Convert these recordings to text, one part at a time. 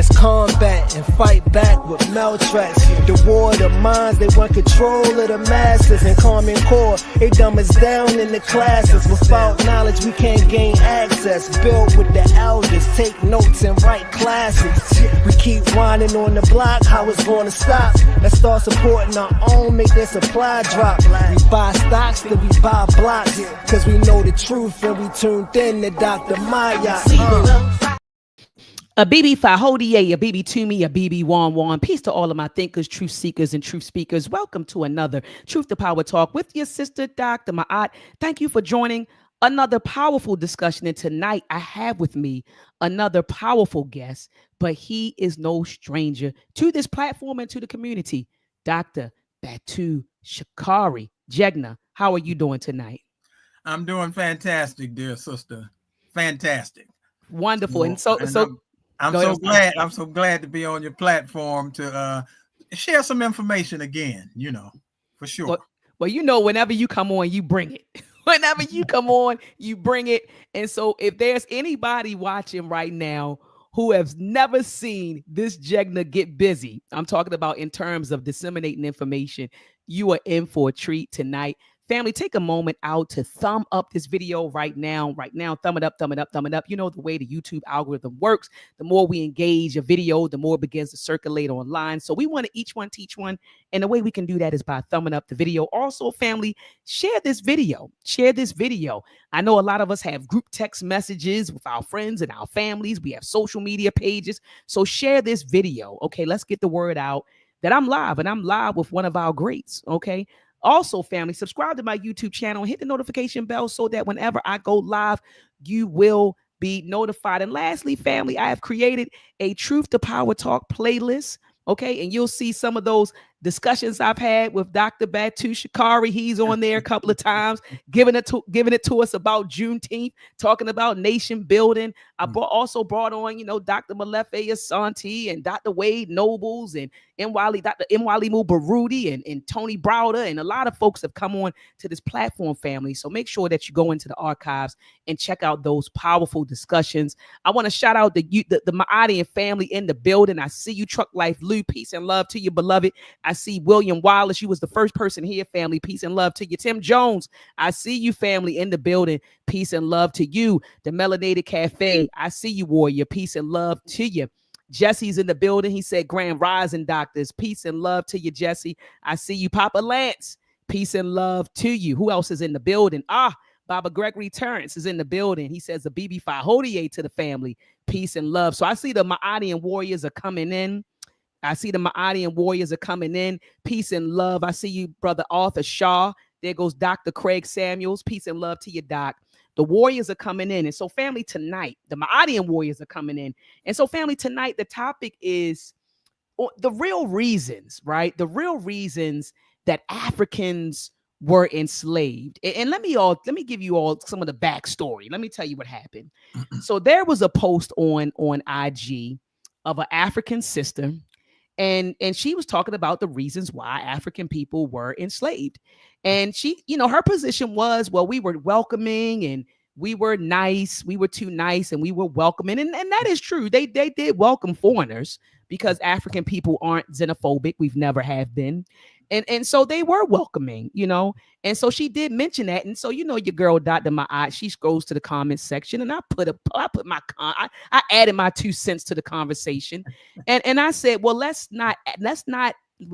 Let's combat and fight back with MANHOOD. The war of the minds, they want control of the masses. And Common Core, they dumb us down in the classes. Without knowledge, we can't gain access. Build with the elders, take notes and write classes. We keep whining on the block, how it's gonna stop? Let's start supporting our own, make their supply drop. We buy stocks, then we buy blocks. Cause we know the truth and we tuned in to Dr. Maya. A BB Fahodie, a BB Toomey, a BB Wan. Peace to all of my thinkers, truth seekers, and truth speakers. Welcome to another Truth to Power Talk with your sister, Dr. Ma'at. Thank you for joining another powerful discussion. And tonight I have with me another powerful guest, but he is no stranger to this platform and to the community, Dr. Batu Shakari. Jegna, how are you doing tonight? I'm doing fantastic, dear sister. Fantastic. Wonderful. And I'm so glad to be on your platform to share some information again, for sure. Well, whenever you come on, you bring it. Whenever you come on, you bring it. And so if there's anybody watching right now who has never seen this Jegna get busy, I'm talking about in terms of disseminating information, you are in for a treat tonight. Family, take a moment out to thumb up this video right now. Thumb it up. You know the way the YouTube algorithm works. The more we engage a video, the more it begins to circulate online. So we want to each one teach one. And the way we can do that is by thumbing up the video. Also, family, share this video. I know a lot of us have group text messages with our friends and our families. We have social media pages. So share this video. Okay, let's get the word out that I'm live, and I'm live with one of our greats. Okay. Also, family, subscribe to my YouTube channel and hit the notification bell so that whenever I go live, you will be notified. And lastly, family, I have created a Truth to Power Talk playlist. Okay, and you'll see some of those discussions I've had with Dr. Batu Shakari. He's on there a couple of times, giving it to us about Juneteenth, talking about nation building. I also brought on, Dr. Malefe Asante and Dr. Wade Nobles and Dr. Mwalimu Barudi and Tony Browder, and a lot of folks have come on to this platform, family. So make sure that you go into the archives and check out those powerful discussions. I want to shout out the Maadian family in the building. I see you, Truck Life Lou. Peace and love to you, beloved. I see William Wallace. You was the first person here, family. Peace and love to you. Tim Jones, I see you, family, in the building. Peace and love to you. The Melanated Cafe, I see you, warrior. Peace and love to you. Jesse's in the building. He said, Grand Rising Doctors. Peace and love to you, Jesse. I see you, Papa Lance. Peace and love to you. Who else is in the building? Baba Gregory Terrence is in the building. He says the BB Fahodie to the family. Peace and love. So I see the Maadian warriors are coming in. Peace and love. I see you, Brother Arthur Shaw. There goes Dr. Craig Samuels. Peace and love to you, Doc. The warriors are coming in. And so, family, tonight, the Maadian warriors are coming in. And so, family, tonight, the topic is the real reasons, right? The real reasons that Africans were enslaved. And let me give you all some of the backstory. Let me tell you what happened. So there was a post on IG of an African sister. And she was talking about the reasons why African people were enslaved. And she, her position was, well, we were welcoming and we were nice. We were too nice and we were welcoming. And that is true. They did welcome foreigners because African people aren't xenophobic. We've never have been. And so they were welcoming, and so she did mention that. And so, your girl, Dr. Ma'at, she scrolls to the comments section and I added my 2 cents to the conversation. And I said, well, we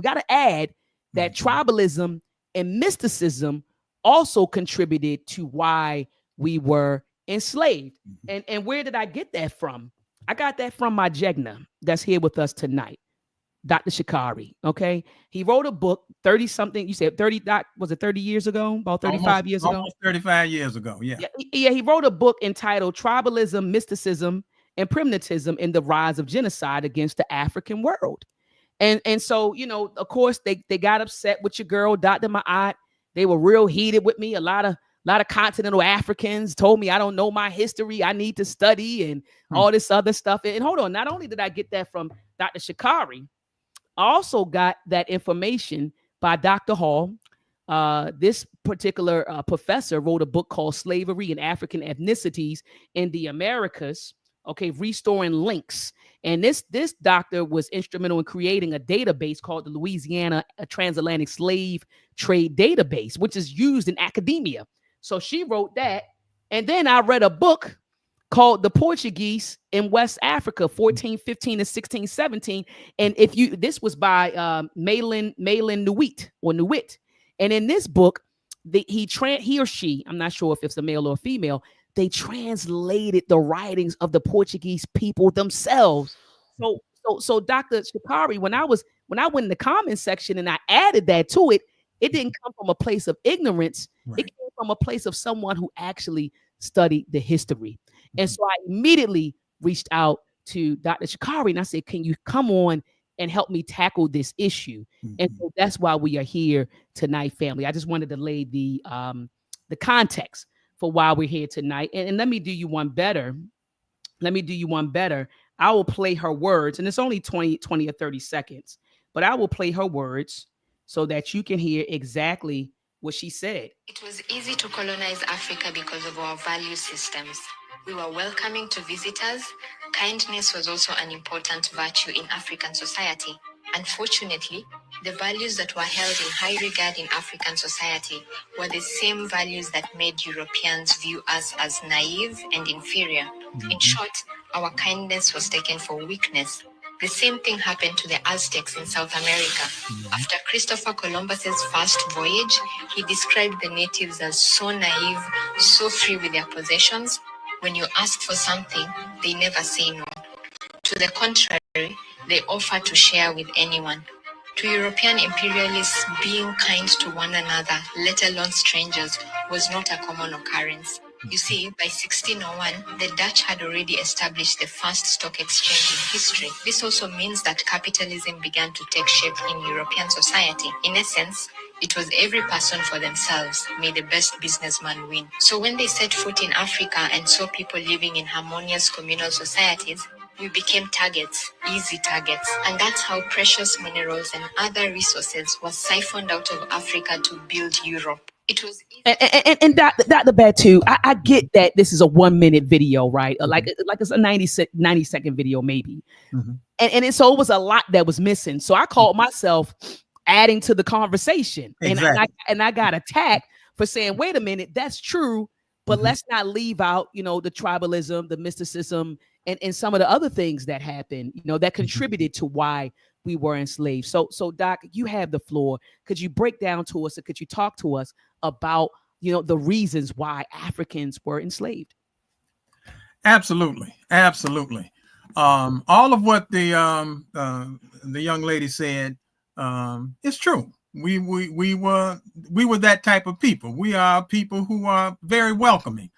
got to add that tribalism and mysticism also contributed to why we were enslaved. And where did I get that from? I got that from my Jegna that's here with us tonight. Dr. Shakari, okay? He wrote a book, 30-something, you said 30, Doc, was it 30 years ago? About 35 years ago? Almost 35 years ago, yeah. Yeah, he wrote a book entitled Tribalism, Mysticism, and Primitivism in the Rise of Genocide Against the African World. And so, of course, they got upset with your girl, Dr. Ma'at. They were real heated with me. A lot of continental Africans told me I don't know my history. I need to study and all this other stuff. And hold on, not only did I get that from Dr. Shakari, I also got that information by Dr. Hall. This particular professor wrote a book called Slavery and African Ethnicities in the Americas. okay, restoring links. And this doctor was instrumental in creating a database called the Louisiana Transatlantic Slave Trade Database, which is used in academia. So she wrote that. And then I read a book called The Portuguese in West Africa, 1415 to 1617. And this was by Malin Nuit or Nuit. And in this book, he or she, I'm not sure if it's a male or a female, they translated the writings of the Portuguese people themselves. So Dr. Shakari, when I went in the comment section and I added that to it, it didn't come from a place of ignorance. Right. It came from a place of someone who actually studied the history. And so I immediately reached out to Dr. Shakari and I said, can you come on and help me tackle this issue? And so that's why we are here tonight, family. I just wanted to lay the context for why we're here tonight. And let me do you one better. I will play her words, and it's only 20 or 30 seconds, but I will play her words so that you can hear exactly what she said. It was easy to colonize Africa because of our value systems. We were welcoming to visitors. Kindness was also an important virtue in African society. Unfortunately, the values that were held in high regard in African society were the same values that made Europeans view us as naive and inferior. In short, our kindness was taken for weakness. The same thing happened to the Aztecs in South America. After Christopher Columbus's first voyage, he described the natives as so naive, so free with their possessions. When you ask for something, they never say no. To the contrary, they offer to share with anyone. To European imperialists, being kind to one another, let alone strangers, was not a common occurrence. You see, by 1601, the Dutch had already established the first stock exchange in history. This also means that capitalism began to take shape in European society. In essence, it was every person for themselves. May the best businessman win. So when they set foot in Africa and saw people living in harmonious communal societies, we became targets, easy targets. And that's how precious minerals and other resources were siphoned out of Africa to build Europe. It was and Dr. Batu, I get that this is a 1 minute video, right? Like it's a 90 second video, maybe. And so it was a lot that was missing. So I called myself adding to the conversation. Exactly. And I got attacked for saying, wait a minute, that's true, but let's not leave out, the tribalism, the mysticism, and some of the other things that happened, that contributed to why we were enslaved. So Doc, you have the floor. Could you break down to us, or could you talk to us about, the reasons why Africans were enslaved? Absolutely. All of what the young lady said is true. We were that type of people. We are people who are very welcoming.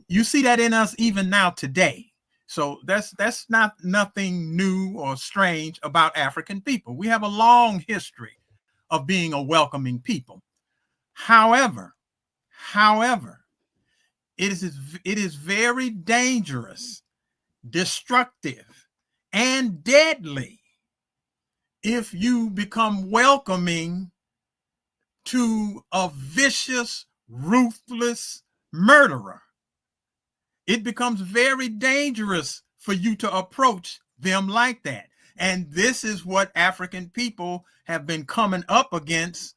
You see that in us even now today. So that's not nothing new or strange about African people. We have a long history of being a welcoming people. However, it is very dangerous, destructive, and deadly if you become welcoming to a vicious, ruthless murderer. It becomes very dangerous for you to approach them like that. And this is what African people have been coming up against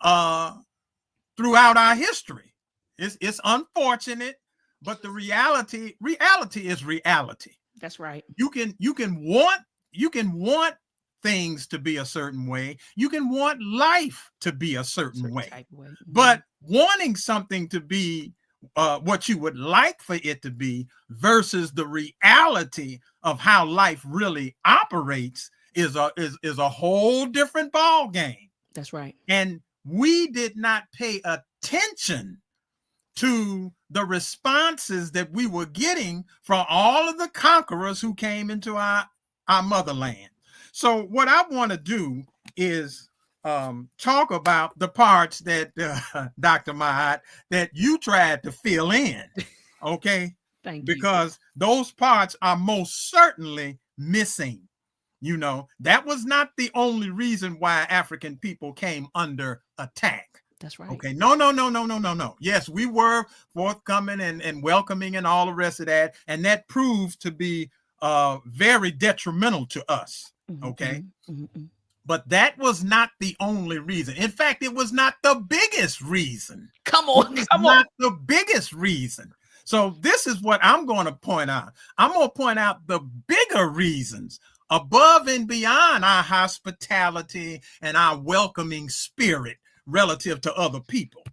throughout our history. It's unfortunate, but the reality is reality. That's right. You can want things to be a certain way. You can want life to be a certain way. But wanting something to be what you would like for it to be versus the reality of how life really operates is a whole different ball game. That's right. And we did not pay attention to the responses that we were getting from all of the conquerors who came into our motherland. So what I want to do is talk about the parts that Dr. Mahat, that you tried to fill in, okay? Thank you. Because those parts are most certainly missing. That was not the only reason why African people came under attack. That's right. Okay. No. Yes, we were forthcoming and welcoming and all the rest of that. And that proved to be very detrimental to us. Okay. But that was not the only reason. In fact, it was not the biggest reason. Come on. Not the biggest reason. So this is what I'm going to point out. I'm going to point out the bigger reasons above and beyond our hospitality and our welcoming spirit relative to other people.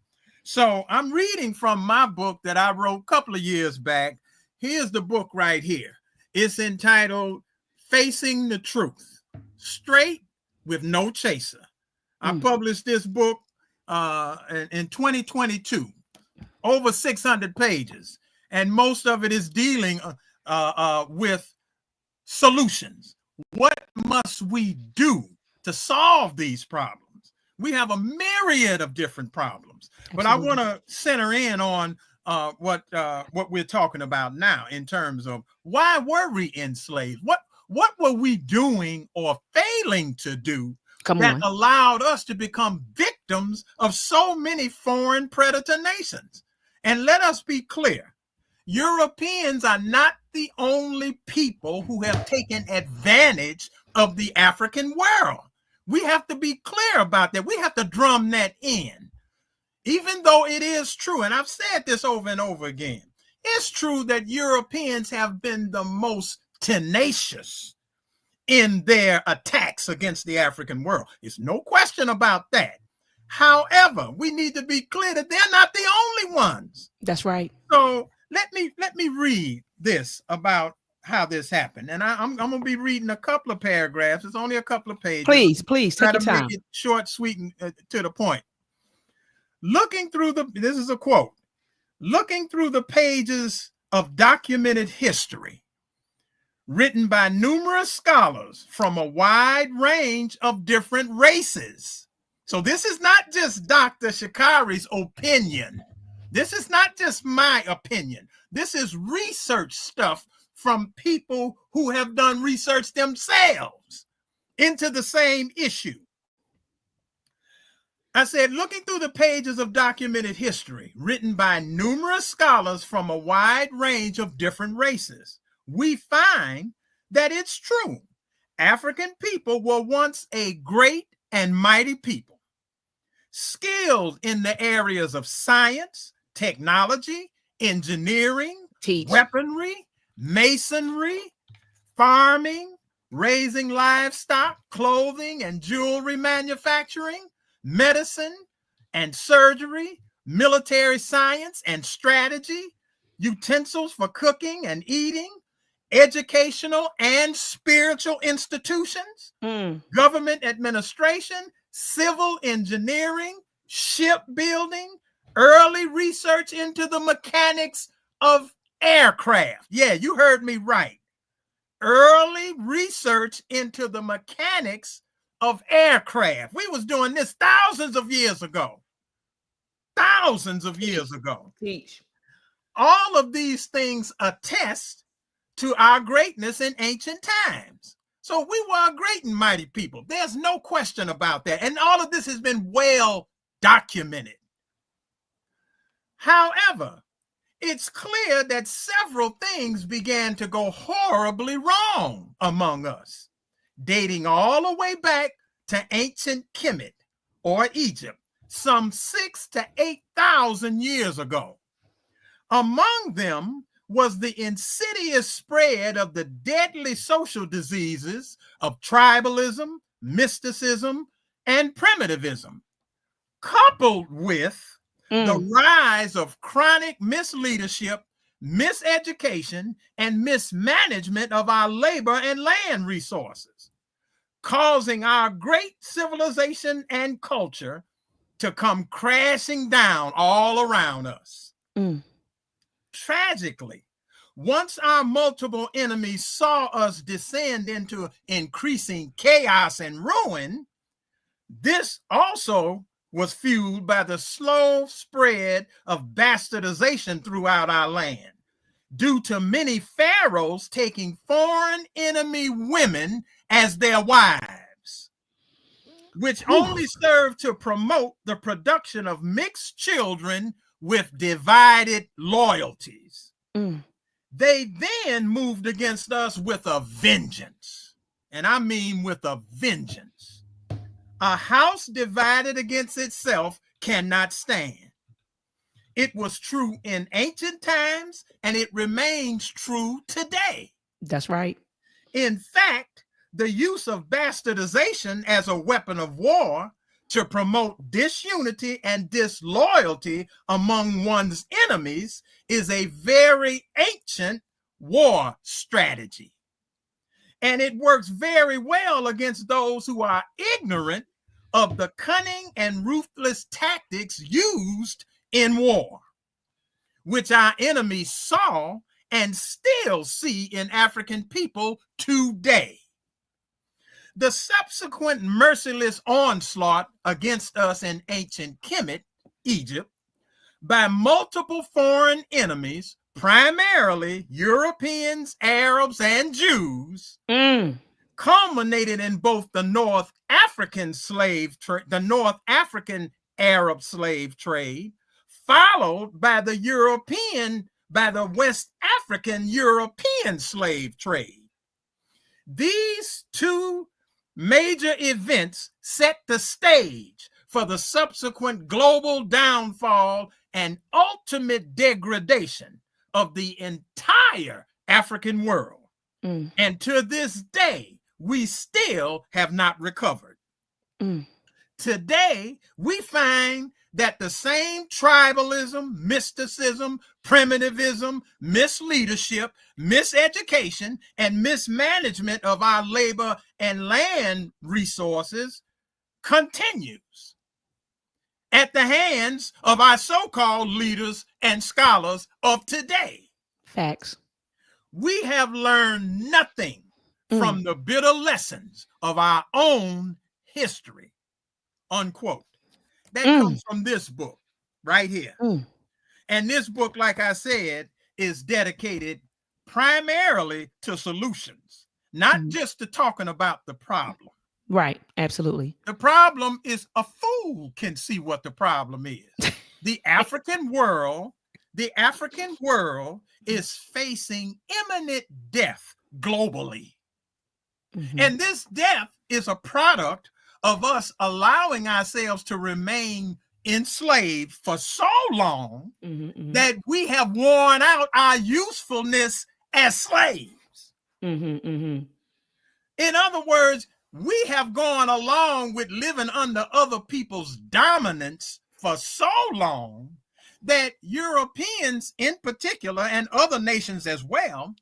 So I'm reading from my book that I wrote a couple of years back. Here's the book right here. It's entitled Facing the Truth, Straight with No Chaser. I published this book in 2022, over 600 pages, and most of it is dealing with solutions. What must we do to solve these problems? We have a myriad of different problems, but I want to center in on what we're talking about now in terms of why were we enslaved? What were we doing or failing to do that allowed us to become victims of so many foreign predator nations? And let us be clear, Europeans are not the only people who have taken advantage of the African world. We have to be clear about that. We have to drum that in. Even though it is true, and I've said this over and over again, it's true that Europeans have been the most tenacious in their attacks against the African world. There's no question about that. However, we need to be clear that they're not the only ones. That's right. So let me read this about how this happened. And I'm going to be reading a couple of paragraphs. It's only a couple of pages. Please take your time. Make it short, sweet, and to the point. This is a quote, looking through the pages of documented history written by numerous scholars from a wide range of different races. So this is not just Dr. Shakari's opinion. This is not just my opinion. This is research stuff from people who have done research themselves into the same issue. I said, looking through the pages of documented history written by numerous scholars from a wide range of different races, we find that it's true. African people were once a great and mighty people, skilled in the areas of science, technology, engineering, weaponry, masonry, farming, raising livestock, clothing and jewelry manufacturing, medicine and surgery, military science and strategy, utensils for cooking and eating, educational and spiritual institutions, government administration, civil engineering, shipbuilding, early research into the mechanics of aircraft. Yeah, you heard me right. Early research into the mechanics of aircraft. We was doing this thousands of years ago. Thousands of years ago. All of these things attest to our greatness in ancient times. So we were a great and mighty people. There's no question about that. And all of this has been well documented. However, it's clear that several things began to go horribly wrong among us, dating all the way back to ancient Kemet or Egypt, some 6,000 to 8,000 years ago. Among them was the insidious spread of the deadly social diseases of tribalism, mysticism, and primitivism, coupled with the rise of chronic misleadership, miseducation, and mismanagement of our labor and land resources, causing our great civilization and culture to come crashing down all around us. Tragically, once our multiple enemies saw us descend into increasing chaos and ruin, this also was fueled by the slow spread of bastardization throughout our land, due to many pharaohs taking foreign enemy women as their wives. which only served to promote the production of mixed children with divided loyalties. They then moved against us with a vengeance, and I mean with a vengeance. A house divided against itself cannot stand. It was true in ancient times, and it remains true today. That's right. In fact, the use of bastardization as a weapon of war to promote disunity and disloyalty among one's enemies is a very ancient war strategy. And it works very well against those who are ignorant of the cunning and ruthless tactics used in war, which our enemies saw and still see in African people today. The subsequent merciless onslaught against us in ancient Kemet, Egypt, by multiple foreign enemies, primarily Europeans, Arabs, and Jews, culminated in both the North African Arab slave trade, followed by the West African European slave trade. These two major events set the stage for the subsequent global downfall and ultimate degradation of the entire African world. And to this day, we still have not recovered. Today, we find that the same tribalism, mysticism, primitivism, misleadership, miseducation, and mismanagement of our labor and land resources continues at the hands of our so-called leaders and scholars of today. Facts. We have learned nothing from the bitter lessons of our own history, unquote. That comes from this book right here. And this book, like I said, is dedicated primarily to solutions, not just to talking about the problem. Right. Absolutely. The problem is a fool can see what the problem is. The African world is facing imminent death globally. And this death is a product of us allowing ourselves to remain enslaved for so long that we have worn out our usefulness as slaves. In other words, we have gone along with living under other people's dominance for so long that Europeans in particular, and other nations as well,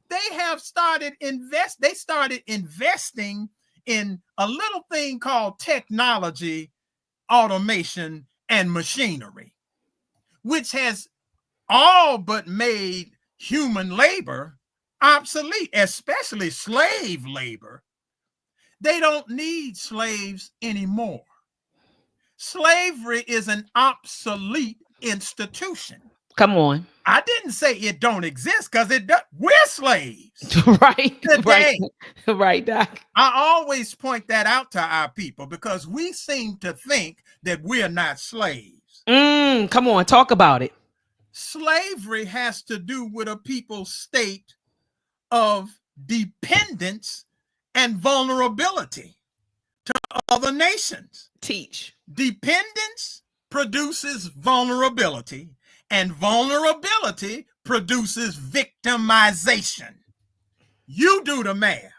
they started investing in a little thing called technology, automation, and machinery, which has all but made human labor obsolete, especially slave labor. They don't need slaves anymore. Slavery is an obsolete institution. Come on. I didn't say it don't exist, because it does. We're slaves. Right. Today. Right, Doc. I always point that out to our people because we seem to think that we're not slaves. Come on, talk about it. Slavery has to do with a people's state of dependence and vulnerability to other nations. Teach. Dependence produces vulnerability, and vulnerability produces victimization. You do the math.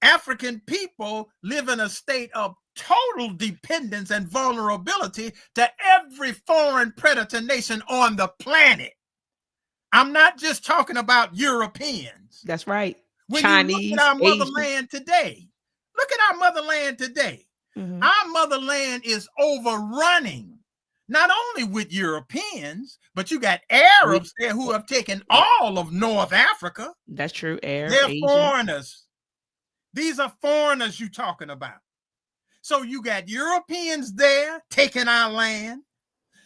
African people live in a state of total dependence and vulnerability to every foreign predator nation on the planet. I'm not just talking about Europeans. That's right. When Chinese, you look at our Asian. motherland today, look at our motherland today. Our motherland is overrunning, not only with Europeans, but you got Arabs there who have taken all of North Africa. That's true. They're Asian. Foreigners. These are foreigners you're talking about. So you got Europeans there taking our land.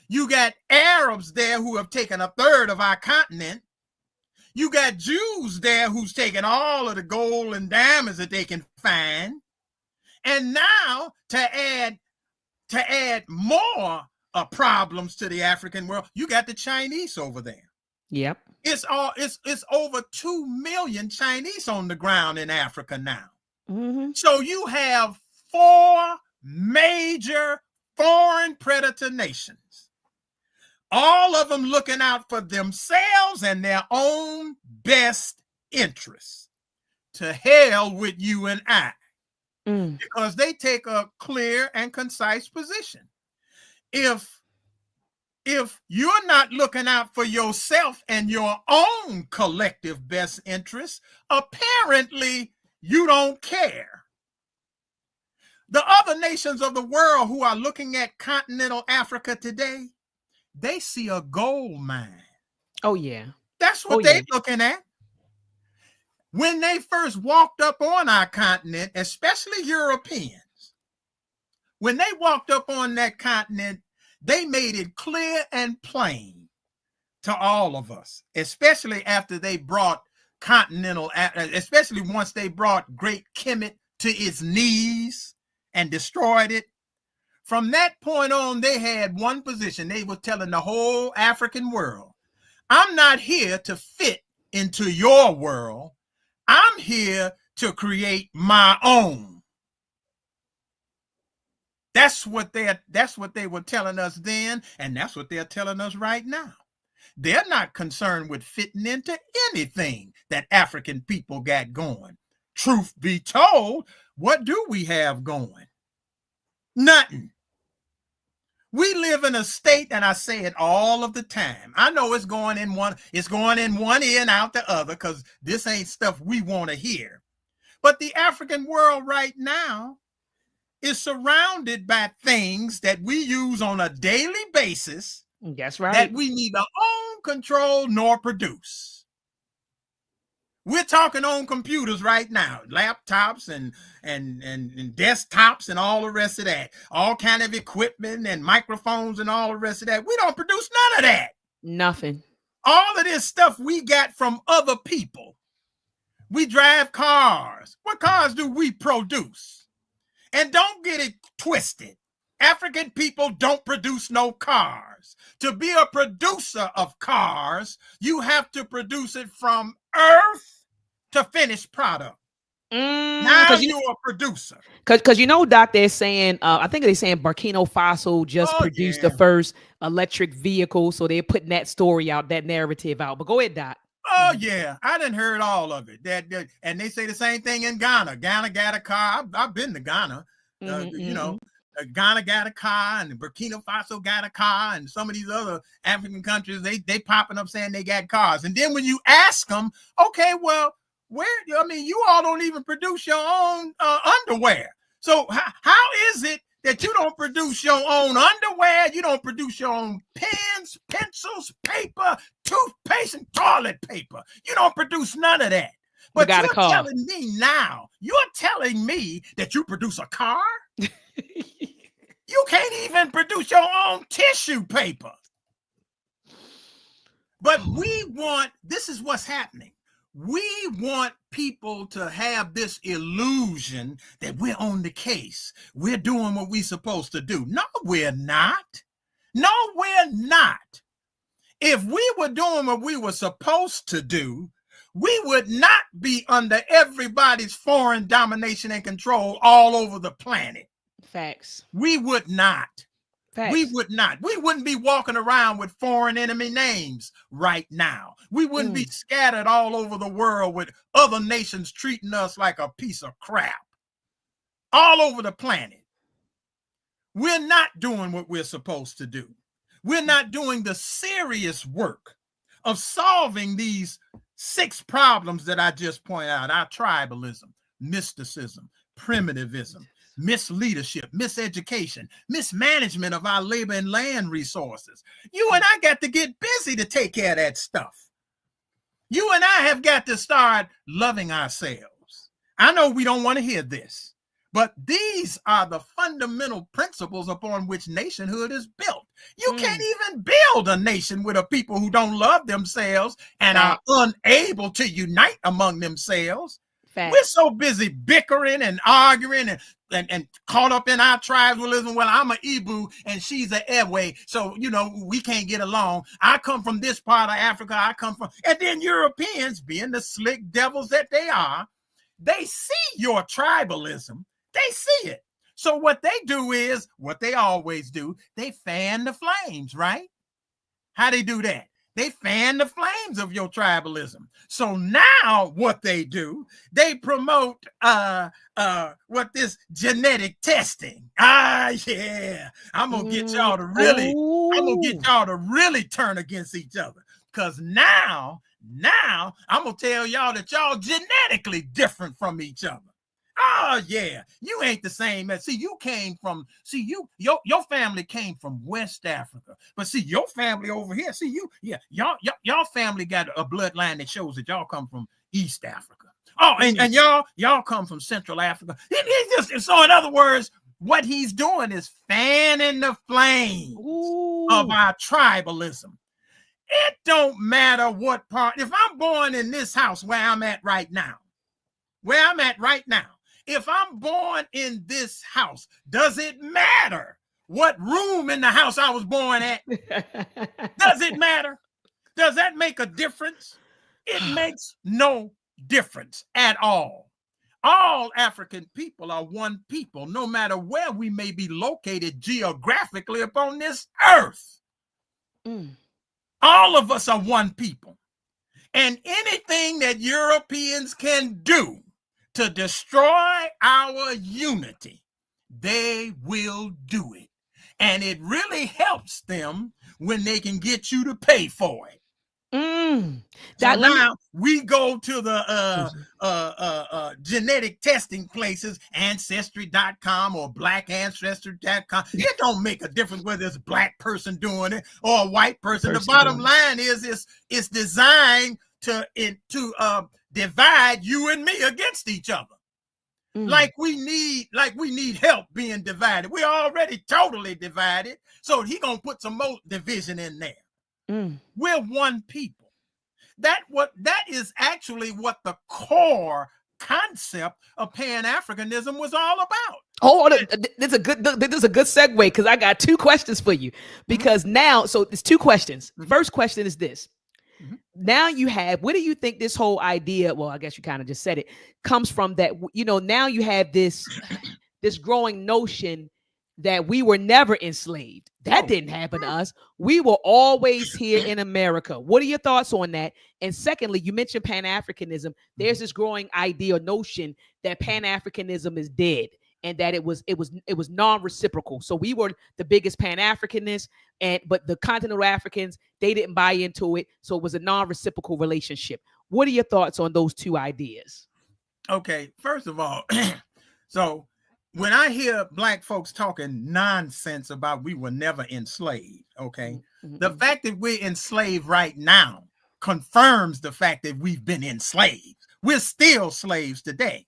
You got Arabs there who have taken a third of our continent. You got Jews there who's taken all of the gold and diamonds that they can find. And now to add more problems to the African world, you got the Chinese over there. Yep. It's over 2 million Chinese on the ground in Africa now. So you have 4 major foreign predator nations, all of them looking out for themselves and their own best interests. To hell with you and I, because they take a clear and concise position. If you're not looking out for yourself and your own collective best interests, apparently you don't care. The other nations of the world who are looking at continental Africa today, they see a gold mine. Oh, yeah. That's what they're looking at. When they first walked up on our continent, especially Europeans, when they walked up on that continent, they made it clear and plain to all of us, especially after they brought continental, especially once they brought Great Kemet to its knees and destroyed it. From that point on, they had one position. They were telling the whole African world, I'm not here to fit into your world. I'm here to create my own. That's what they were telling us then, and that's what they're telling us right now. They're not concerned with fitting into anything that African people got going. Truth be told, what do we have going? Nothing. We live in a state, and I say it all of the time. I know it's going in one ear and out the other, because this ain't stuff we want to hear. But the African world right now is surrounded by things that we use on a daily basis. That's right. That we neither own, control, nor produce. We're talking on computers right now, laptops and desktops and all the rest of that, all kind of equipment and microphones and all the rest of that. We don't produce none of that. Nothing. All of this stuff we got from other people. We drive cars. What cars do we produce? And don't get it twisted. African people don't produce no cars. To be a producer of cars, you have to produce it from earth to finished product. Now you're a producer. Because Doc, they're saying, I think they're saying Burkina Faso just produced the first electric vehicle. So they're putting that story out, that narrative out. But go ahead, Doc. Oh, yeah. I done heard all of it. And they say the same thing in Ghana. Ghana got a car. I've been to Ghana. Ghana got a car, and Burkina Faso got a car, and some of these other African countries, they popping up saying they got cars. And then when you ask them, okay, well, you all don't even produce your own underwear. So how is it that you don't produce your own underwear? You don't produce your own pens, pencils, paper, toothpaste, and toilet paper. You don't produce none of that. But you're telling me that you produce a car? You can't even produce your own tissue paper. But this is what's happening. We want people to have this illusion that we're on the case. We're doing what we're supposed to do. No, we're not. No, we're not. If we were doing what we were supposed to do, we would not be under everybody's foreign domination and control all over the planet. Facts. We would not. Facts. We would not. We wouldn't be walking around with foreign enemy names right now. We wouldn't be scattered all over the world with other nations treating us like a piece of crap. All over the planet. We're not doing what we're supposed to do. We're not doing the serious work of solving these 6 problems that I just pointed out. Our tribalism, mysticism, primitivism, misleadership, miseducation, mismanagement of our labor and land resources. You and I got to get busy to take care of that stuff. You and I have got to start loving ourselves. I know we don't want to hear this, but these are the fundamental principles upon which nationhood is built. You can't even build a nation with a people who don't love themselves and are unable to unite among themselves. We're so busy bickering and arguing and caught up in our tribalism. Well, I'm an Ibu and she's an Ewe, so we can't get along. I come from this part of Africa. I come from, and then Europeans, being the slick devils that they are, they see your tribalism. They see it. So what they do is what they always do. They fan the flames, right? How they do that? They fan the flames of your tribalism. So now what they do, they promote what this genetic testing. Yeah. I'm gonna get y'all to really turn against each other. Because now I'm gonna tell y'all that y'all genetically different from each other. Oh yeah, you ain't the same as, your family came from West Africa, but see your family over here, y'all family got a bloodline that shows that y'all come from East Africa. Oh, and y'all come from Central Africa. So in other words, what he's doing is fanning the flame of our tribalism. It don't matter what part. If I'm born in this house where I'm at right now, if I'm born in this house, does it matter what room in the house I was born at? Does it matter? Does that make a difference? It makes no difference at all. All African people are one people, no matter where we may be located geographically upon this earth. All of us are one people. And anything that Europeans can do to destroy our unity, they will do it. And it really helps them when they can get you to pay for it. So now we go to the genetic testing places, Ancestry.com or blackancestry.com. It don't make a difference whether it's a black person doing it or a white person. The bottom line is it's designed to divide you and me against each other. Like we need help being divided. We're already totally divided. So he gonna put some more division in there. We're one people. That is actually what the core concept of Pan-Africanism was all about. Hold on, this is a good segue, because I got two questions for you. Because now, so it's two questions. First question is this. Now you have, where do you think this whole idea, well, I guess you kind of just said it, comes from? That, now you have this growing notion that we were never enslaved. That didn't happen to us. We were always here in America. What are your thoughts on that? And secondly, you mentioned Pan-Africanism. There's this growing idea or notion that Pan-Africanism is dead, and that it was non-reciprocal. So we were the biggest Pan-Africanists, but the Continental Africans, they didn't buy into it. So it was a non-reciprocal relationship. What are your thoughts on those two ideas? Okay, first of all, so when I hear black folks talking nonsense about we were never enslaved, okay, the fact that we're enslaved right now confirms the fact that we've been enslaved. We're still slaves today.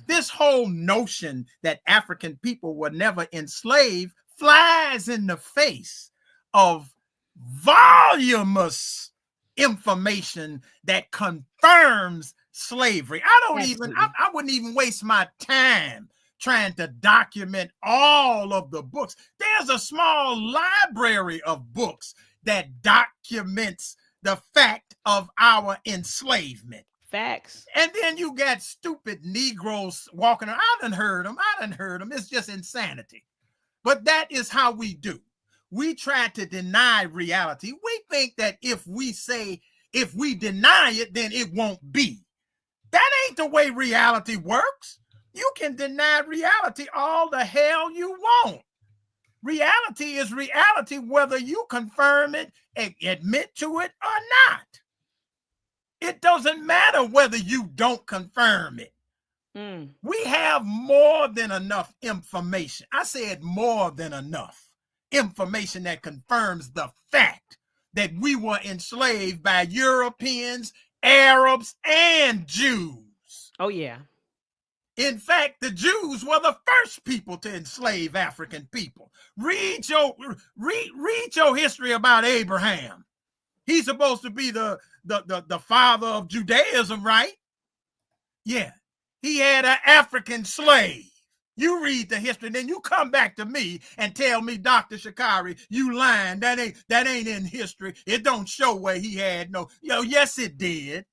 This whole notion that African people were never enslaved flies in the face of voluminous information that confirms slavery. I wouldn't even waste my time trying to document all of the books. There's a small library of books that documents the fact of our enslavement. Facts. And then you got stupid Negroes walking around. I done heard them. It's just insanity. But that is how we do. We try to deny reality. We think that if we deny it, then it won't be. That ain't the way reality works. You can deny reality all the hell you want. Reality is reality, whether you confirm it, admit to it or not. It doesn't matter whether you don't confirm it. We have more than enough information. I said more than enough information that confirms the fact that we were enslaved by Europeans, Arabs, and Jews. Oh, yeah. In fact, the Jews were the first people to enslave African people. Read your history about Abraham. He's supposed to be the father of Judaism, right? Yeah. he had an African slave. You read the history, then you come back to me and tell me, Dr. Shakari, you lying. That ain't in history. It don't show where he had no. Yes, it did.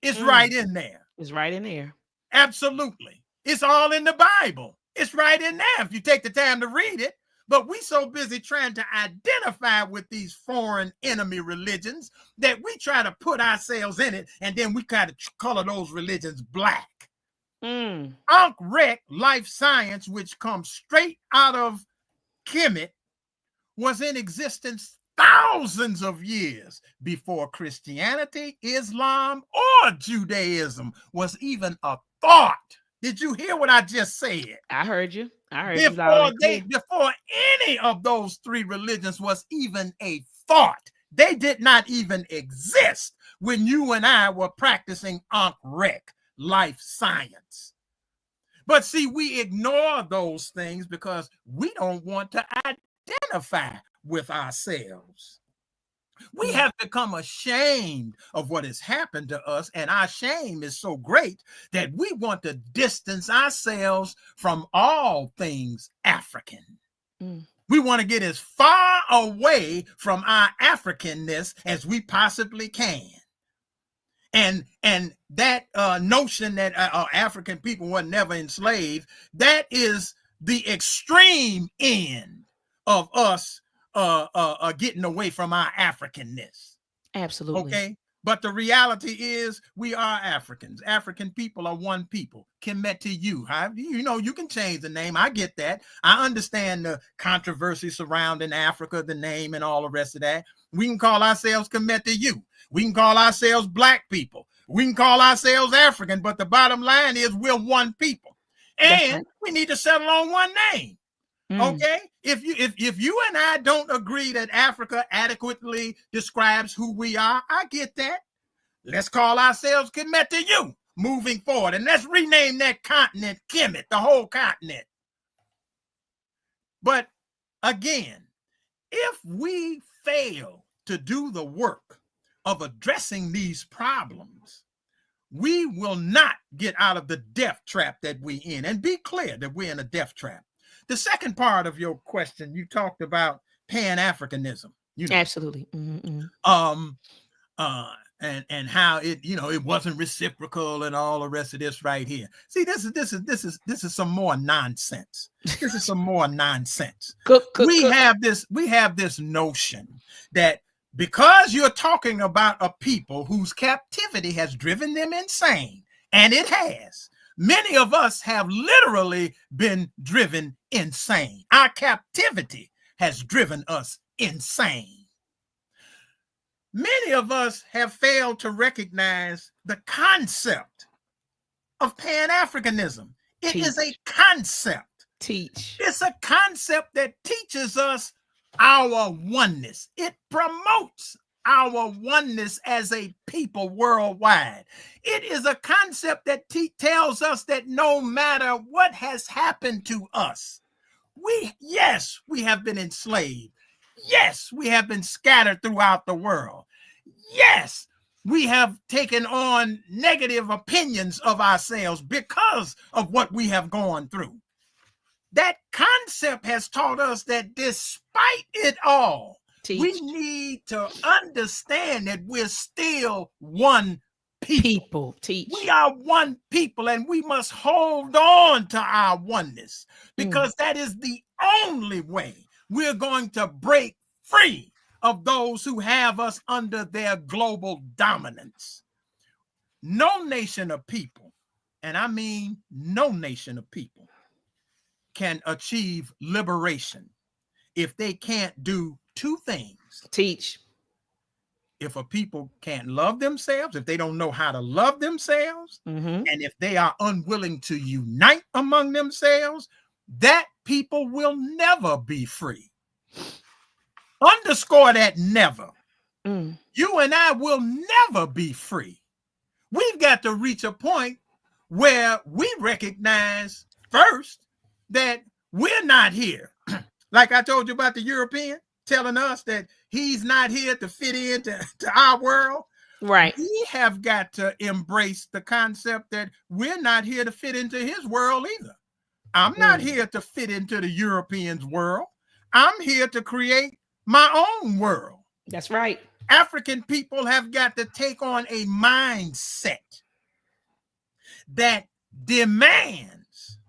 It's right in there. It's right in there. Absolutely. It's all in the Bible. It's right in there if you take the time to read it. But we so busy trying to identify with these foreign enemy religions that we try to put ourselves in it, and then we kind of color those religions black. Ankh-Rek, life science, which comes straight out of Kemet, was in existence thousands of years before Christianity, Islam, or Judaism was even a thought. Did you hear what I just said? I heard you. Before any of those three religions was even a thought. They did not even exist when you and I were practicing Ankh-Rek, life science. But see, we ignore those things because we don't want to identify with ourselves. We have become ashamed of what has happened to us, and our shame is so great that we want to distance ourselves from all things African. We want to get as far away from our Africanness as we possibly can. And that notion that African people were never enslaved, that is the extreme end of us getting away from our Africanness. Absolutely. Okay. But the reality is we are Africans. African people are one people. Kemet to you. You can change the name. I get that. I understand the controversy surrounding Africa, the name and all the rest of that. We can call ourselves Kemet to you. We can call ourselves black people. We can call ourselves African. But the bottom line is we're one people. And we need to settle on one name. Okay, if you and I don't agree that Africa adequately describes who we are, I get that. Let's call ourselves Kemet to you moving forward, and let's rename that continent Kemet, the whole continent. But again, if we fail to do the work of addressing these problems, we will not get out of the death trap that we're in. And be clear that we're in a death trap. The second part of your question, you talked about Pan-Africanism. Absolutely. And how it wasn't reciprocal and all the rest of this right here. See, this is some more nonsense. This is some more nonsense. We have this notion that because you're talking about a people whose captivity has driven them insane, and it has. Many of us have literally been driven insane. Our captivity has driven us insane. Many of us have failed to recognize the concept of Pan-Africanism. It is a concept. It's a concept that teaches us our oneness. It promotes our oneness as a people worldwide. It is a concept that tells us that no matter what has happened to us, we have been enslaved. Yes, we have been scattered throughout the world. Yes, we have taken on negative opinions of ourselves because of what we have gone through. That concept has taught us that despite it all, we need to understand that we're still one people. We are one people, and we must hold on to our oneness because that is the only way we're going to break free of those who have us under their global dominance. No nation of people, and I mean no nation of people, can achieve liberation if they can't do two things. If a people can't love themselves, if they don't know how to love themselves, and if they are unwilling to unite among themselves, that people will never be free. Underscore that never. You and I will never be free. We've got to reach a point where we recognize first that we're not here. Like I told you about the European telling us that he's not here to fit into our world. Right. We have got to embrace the concept that we're not here to fit into his world either. I'm not here to fit into the Europeans' world. I'm here to create my own world. That's right. African people have got to take on a mindset that demands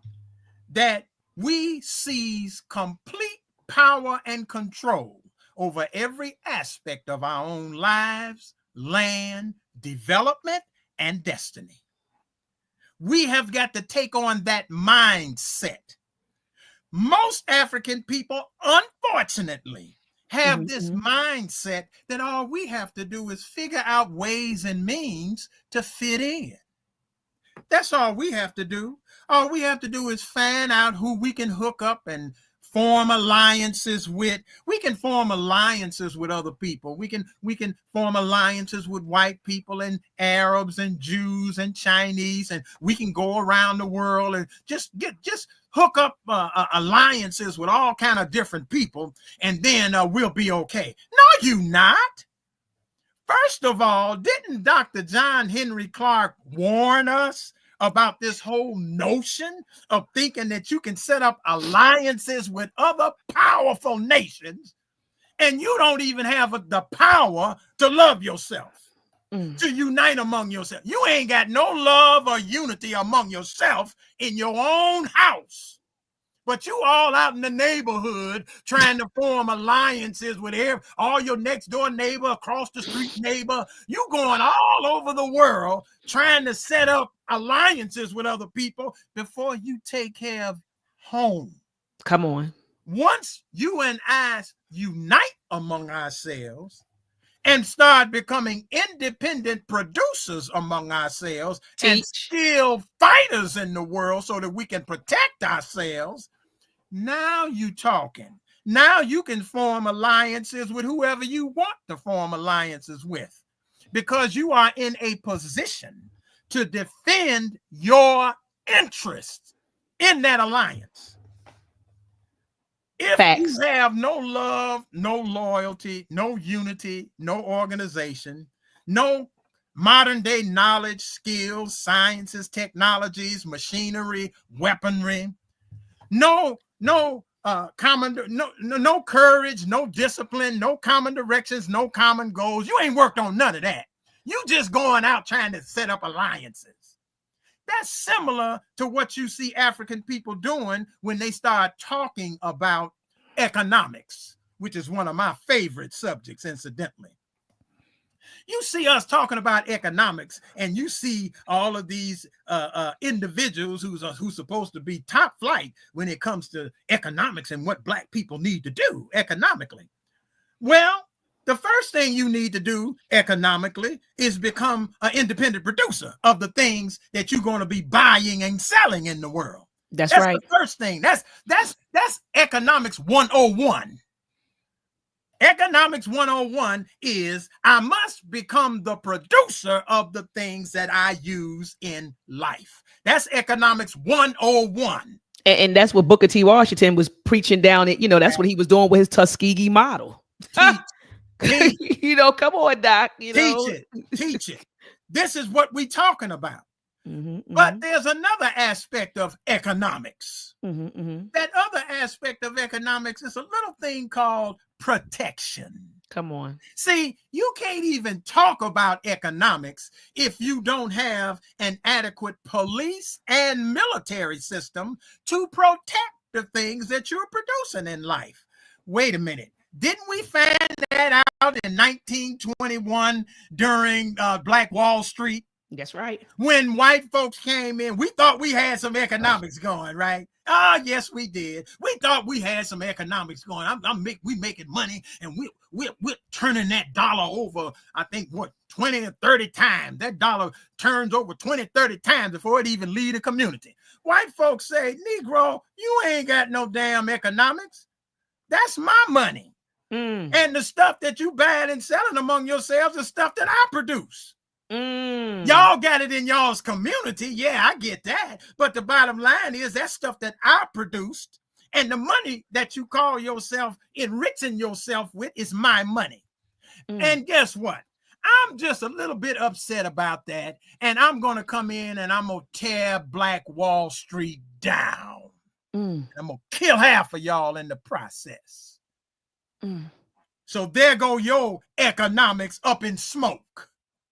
that we seize complete power and control over every aspect of our own lives, land, development, and destiny. We have got to take on that mindset. Most African people, unfortunately, have this mindset that all we have to do is figure out ways and means to fit in. That's all we have to do. All we have to do is find out who we can hook up and form alliances with. We can form alliances with other people. We can form alliances with white people and Arabs and Jews and Chinese, and we can go around the world and just hook up alliances with all kind of different people, and then we'll be okay. No, you not. First of all, didn't Dr. John Henry Clark warn us about this whole notion of thinking that you can set up alliances with other powerful nations and you don't even have the power to love yourself, to unite among yourself? You ain't got no love or unity among yourself in your own house. But you all out in the neighborhood trying to form alliances with all your next door neighbor, across the street neighbor. You going all over the world trying to set up alliances with other people before you take care of home. Come on. Once you and I unite among ourselves and start becoming independent producers among ourselves and skilled fighters in the world so that we can protect ourselves, now you talking. Now you can form alliances with whoever you want to form alliances with, because you are in a position to defend your interests in that alliance. If you have no love, no loyalty, no unity, no organization, no modern day knowledge, skills, sciences, technologies, machinery, weaponry, no courage, no discipline, no common directions, no common goals. You ain't worked on none of that. You just going out trying to set up alliances. That's similar to what you see African people doing when they start talking about economics, which is one of my favorite subjects, incidentally. You see us talking about economics, and you see all of these individuals who's supposed to be top flight when it comes to economics and what Black people need to do economically. Well, the first thing you need to do economically is become an independent producer of the things that you're going to be buying and selling in the world. That's right. The first thing. That's economics 101. Economics 101 is I must become the producer of the things that I use in life. That's economics 101. And that's what Booker T. Washington was preaching down it. You know, that's what he was doing with his Tuskegee model. Teach. You know, come on, Doc. You know? Teach it. This is what we're talking about. But there's another aspect of economics. That other aspect of economics is a little thing called protection. Come on. See, you can't even talk about economics if you don't have an adequate police and military system to protect the things that you're producing in life. Wait a minute. Didn't we find that out in 1921 during Black Wall Street? That's right. When white folks came in, we thought we had some economics going, right? Ah, yes, we did. We thought we had some economics going. We making money, and we're turning that dollar over, I think, 20 or 30 times. That dollar turns over 20, 30 times before it even leave the community. White folks say, Negro, you ain't got no damn economics. That's my money. And the stuff that you buying and selling among yourselves is stuff that I produce. Y'all got it in y'all's community. Yeah, I get that. But the bottom line is that stuff that I produced, and the money that you call yourself enriching yourself with is my money. And guess what? I'm just a little bit upset about that. And I'm going to come in and I'm going to tear Black Wall Street down. I'm going to kill half of y'all in the process. So there go your economics up in smoke.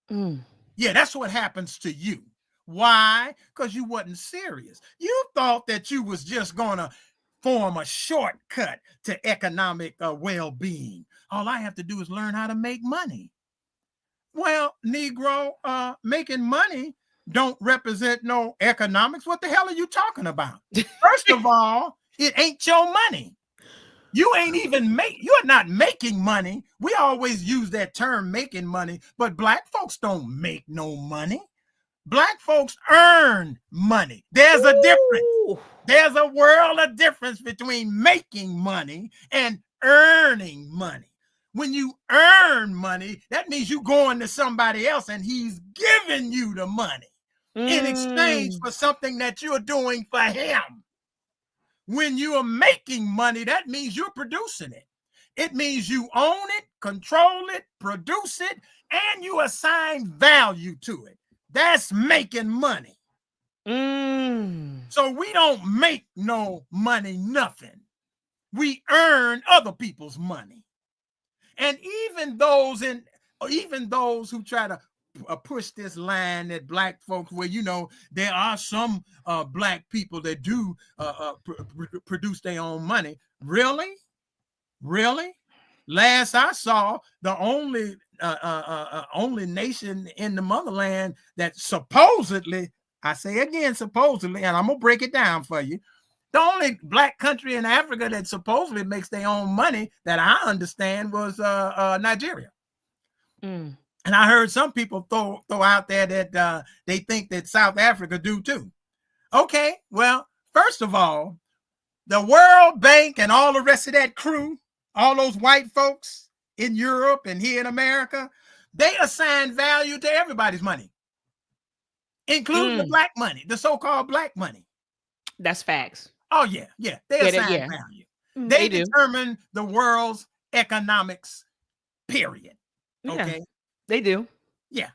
Yeah, that's what happens to you. Why? Because you wasn't serious. You thought that you was just going to form a shortcut to economic well-being. All I have to do is learn how to make money. Well, Negro, making money don't represent no economics. What the hell are you talking about? First of all, it ain't your money. You ain't even you're not making money. We always use that term, making money, but Black folks don't make no money. Black folks earn money. There's a difference. There's a world of difference between making money and earning money. When you earn money, that means you going to somebody else and he's giving you the money in exchange for something that you're doing for him. When you are making money, that means you're producing it. It means you own it, control it, produce it, and you assign value to it. That's making money. So we don't make no money, nothing. We earn other people's money. And even those who try to push this line that Black folks, where, you know, there are some Black people that do produce their own money. Really? Last I saw, the only nation in the motherland that supposedly, I say again, supposedly, and I'm gonna break it down for you. The only Black country in Africa that supposedly makes their own money that I understand was Nigeria. And I heard some people throw out there that they think that South Africa do too. Okay, well, first of all, the World Bank and all the rest of that crew, all those white folks in Europe and here in America, they assign value to everybody's money, including the Black money, the so-called Black money. That's facts. Oh, yeah. They assign value. They determine the world's economics, period. Okay. Yeah, they do. Yeah.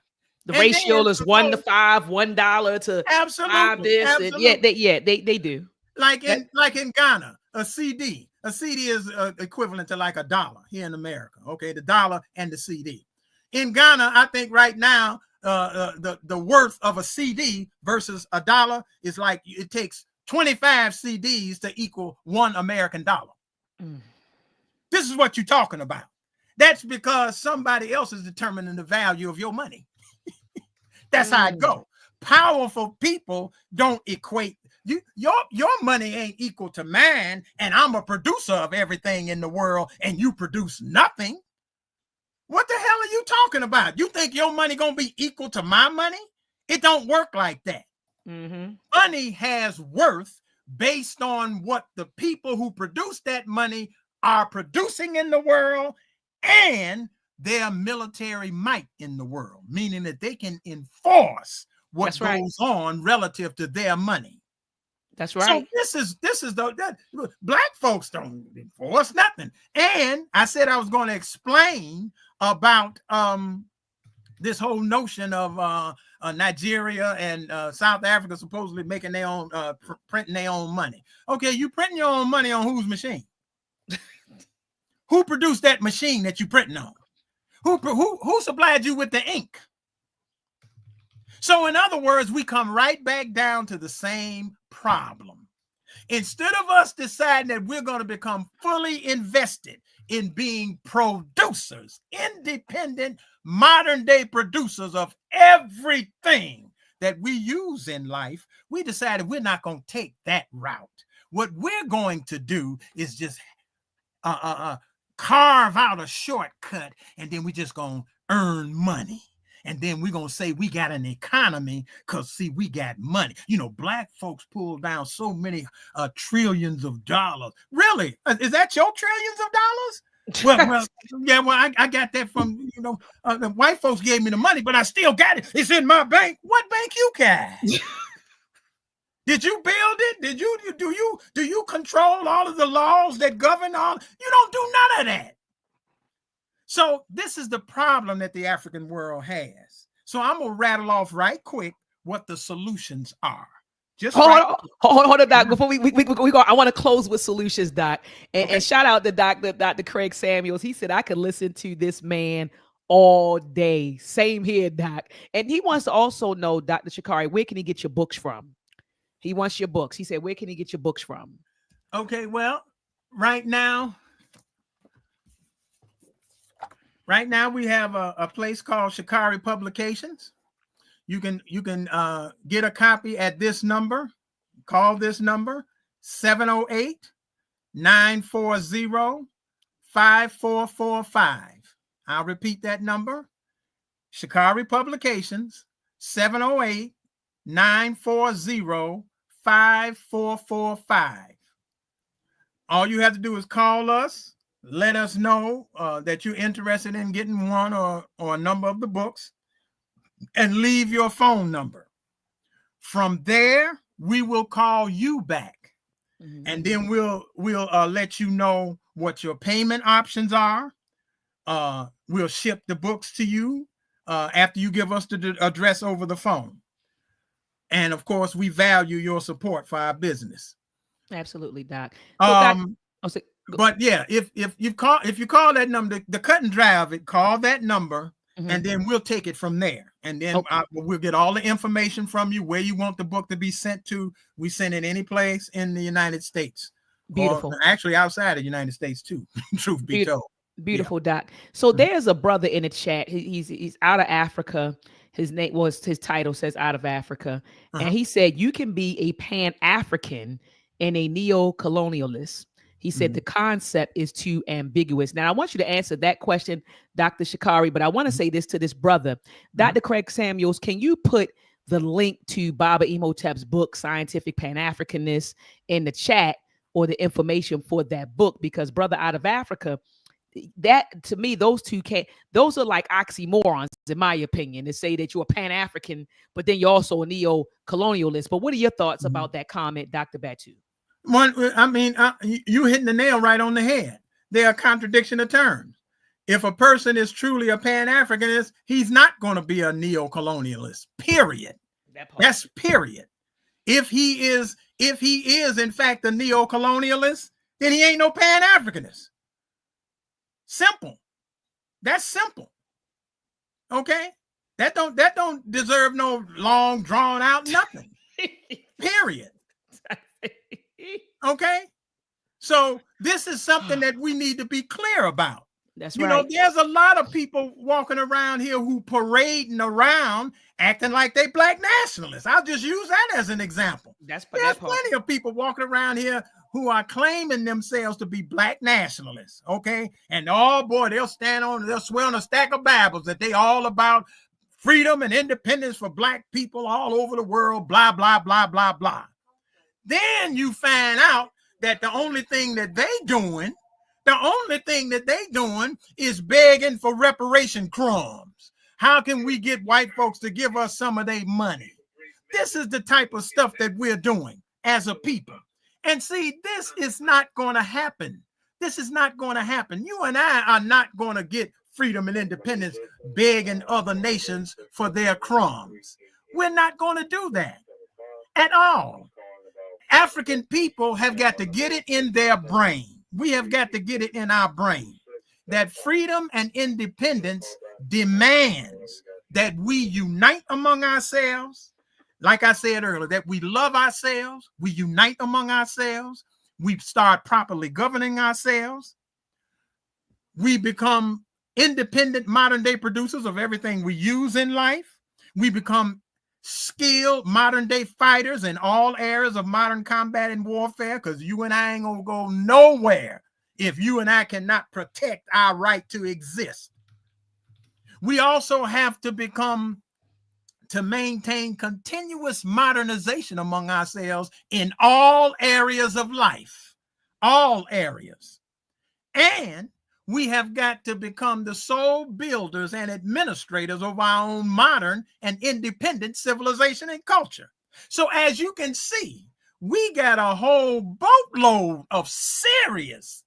The ratio is 1 to 5, $1 to absolutely 5 this. Absolutely. And they do. Like in Ghana, a CD is equivalent to like $1 here in America. Okay, the dollar and the CD. In Ghana, I think right now the worth of a CD versus $1 is like it takes 25 CDs to equal $1 American dollar. This is what you're talking about. That's because somebody else is determining the value of your money. That's how it goes. Powerful people don't equate. Your money ain't equal to mine, and I'm a producer of everything in the world, and you produce nothing. What the hell are you talking about? You think your money gonna be equal to my money? It don't work like that. Money has worth based on what the people who produce that money are producing in the world and their military might in the world, meaning that they can enforce what goes on relative to their money. That's right. So this is that Black folks don't enforce nothing. And I said I was going to explain about this whole notion of Nigeria and South Africa supposedly making their own, printing their own money. Okay, you printing your own money on whose machine? Who produced that machine that you printing on? Who supplied you with the ink? So in other words, we come right back down to the same problem. Instead of us deciding that we're going to become fully invested in being producers, independent, modern day producers of everything that we use in life, we decided we're not going to take that route. What we're going to do is just carve out a shortcut, and then we just going to earn money. And then we're going to say we got an economy because, see, we got money. You know, Black folks pull down so many trillions of dollars. Really? Is that your trillions of dollars? Well, I got that from, you know, the white folks gave me the money, but I still got it. It's in my bank. What bank you got? Did you build it? Do you control all of the laws that govern all? You don't do none of that. So this is the problem that the African world has. So I'm gonna rattle off right quick what the solutions are. Just hold on, Doc. Before we go, I want to close with solutions, Doc. And shout out to Dr. Craig Samuels. He said I could listen to this man all day. Same here, Doc. And he wants to also know, Dr. Shakari, where can he get your books from? He wants your books. He said, where can he get your books from? Okay, well, right now we have a place called Shakari Publications. You can get a copy at this number. Call this number 708-940-5445. I'll repeat that number. Shakari Publications, 708-940-5445. All you have to do is call us, let us know that you're interested in getting one or a number of the books, and leave your phone number. From there, we will call you back, and then we'll let you know what your payment options are. We'll ship the books to you after you give us the address over the phone. And of course, we value your support for our business. Absolutely, Doc. But yeah, if you call that number, the cut and drive it, call that number, and then we'll take it from there. And then we'll get all the information from you, where you want the book to be sent to. We send it any place in the United States. Beautiful. Or actually outside of the United States too, truth be told. Beautiful, Doc. So there's a brother in the chat. He's out of Africa. His title says out of Africa. And he said, you can be a Pan-African and a Neocolonialist. He said the concept is too ambiguous. Now, I want you to answer that question, Dr. Shakari, but I want to say this to this brother. Dr. Craig Samuels, can you put the link to Baba Imhotep's book, Scientific Pan-Africanist, in the chat, or the information for that book? Because brother out of Africa, that to me, those are like oxymorons, in my opinion, to say that you're a Pan-African, but then you're also a neo-colonialist. But what are your thoughts about that comment, Dr. Batu? You hitting the nail right on the head. They are contradiction of terms. If a person is truly a Pan-Africanist, he's not going to be a neo-colonialist, period. That's period. If he is in fact a neo-colonialist, then he ain't no Pan-Africanist. Simple. That's simple. Okay? That don't deserve no long drawn out nothing. Period. Okay? So this is something that we need to be clear about. That's right. You know, there's a lot of people walking around here who parading around acting like they black nationalists. I'll just use that as an example. There's plenty of people walking around here who are claiming themselves to be black nationalists, okay? And oh boy, they'll swear on a stack of Bibles that they all about freedom and independence for black people all over the world, blah, blah, blah, blah, blah. Then you find out that the only thing that they doing is begging for reparation crumbs. How can we get white folks to give us some of their money? This is the type of stuff that we're doing as a people. And see, this is not going to happen. This is not going to happen. You and I are not going to get freedom and independence begging other nations for their crumbs. We're not going to do that at all. African people have got to get it in their brain. We have got to get it in our brain that freedom and independence demands that we unite among ourselves. Like I said earlier, that we love ourselves, we unite among ourselves, we start properly governing ourselves, we become independent modern day producers of everything we use in life, we become skilled modern day fighters in all areas of modern combat and warfare, because you and I ain't gonna go nowhere if you and I cannot protect our right to exist. We also have to maintain continuous modernization among ourselves in all areas of life, all areas. And we have got to become the sole builders and administrators of our own modern and independent civilization and culture. So as you can see, we got a whole boatload of serious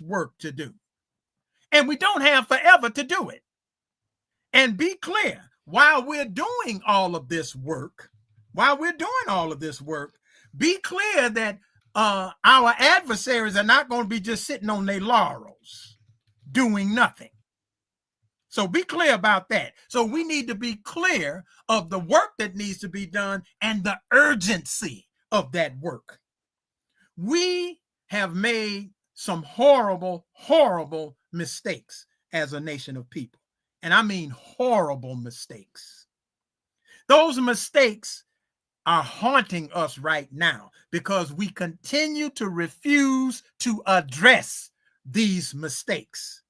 work to do. And we don't have forever to do it. And be clear, while we're doing all of this work, be clear that our adversaries are not going to be just sitting on their laurels, doing nothing. So be clear about that. So we need to be clear of the work that needs to be done and the urgency of that work. We have made some horrible, horrible mistakes as a nation of people. And I mean horrible mistakes. Those mistakes are haunting us right now because we continue to refuse to address these mistakes.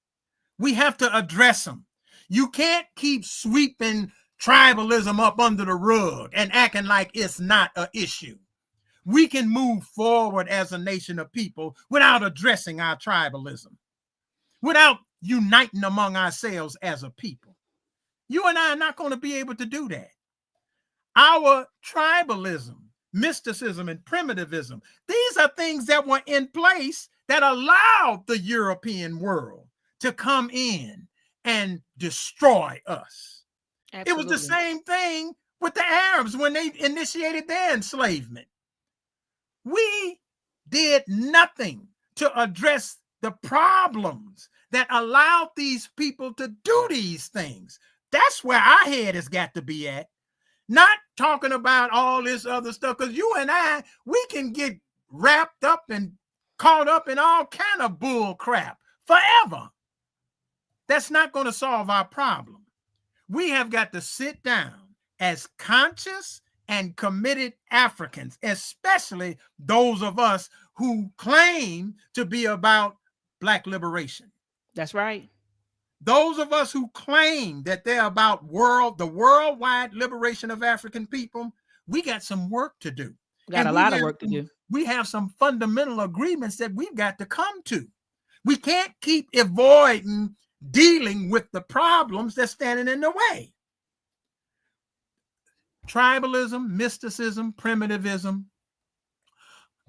We have to address them. You can't keep sweeping tribalism up under the rug and acting like it's not an issue. We can move forward as a nation of people without addressing our tribalism, without uniting among ourselves as a people. You and I are not going to be able to do that. Our tribalism, mysticism, and primitivism, these are things that were in place that allowed the European world to come in and destroy us. Absolutely. It was the same thing with the Arabs when they initiated their enslavement. We did nothing to address the problems that allowed these people to do these things. That's where our head has got to be at. Not talking about all this other stuff, because you and I, we can get wrapped up and caught up in all kind of bull crap forever. That's not going to solve our problem. We have got to sit down as conscious and committed Africans, especially those of us who claim to be about Black liberation. That's right. Those of us who claim that they're about the worldwide liberation of African people, we got some work to do. Got a lot of work to do. We have some fundamental agreements that we've got to come to. We can't keep avoiding dealing with the problems that's standing in the way. Tribalism, mysticism, primitivism,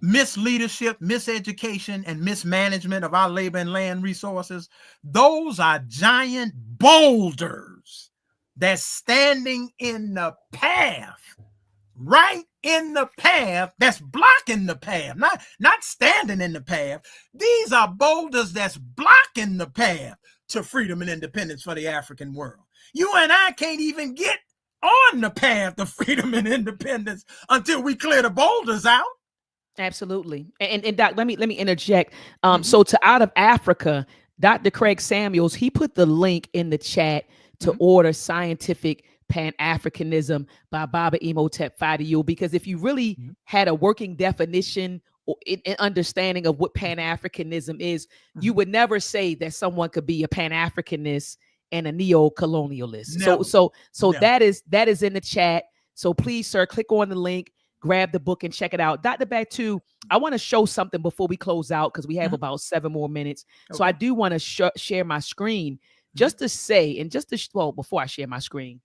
misleadership, miseducation, and mismanagement of our labor and land resources, those are giant boulders that's standing in the path, right in the path, that's blocking the path, not standing in the path. These are boulders that's blocking the path to freedom and independence for the African world. You and I can't even get on the path of freedom and independence until we clear the boulders out. Absolutely. And Doc, let me interject. So to Out of Africa, Dr. Craig Samuels, he put the link in the chat to order Scientific Pan-Africanism by Baba Imhotep Fadiul, because if you really had a working definition or an understanding of what Pan-Africanism is, you would never say that someone could be a Pan-Africanist and a Neocolonialist. Never. So Never. that is in the chat. So please, sir, click on the link, grab the book and check it out. Dr. Batu, I want to show something before we close out because we have about 7 more minutes. Okay. So I do want to share my screen just to say, and just to, well, before I share my screen,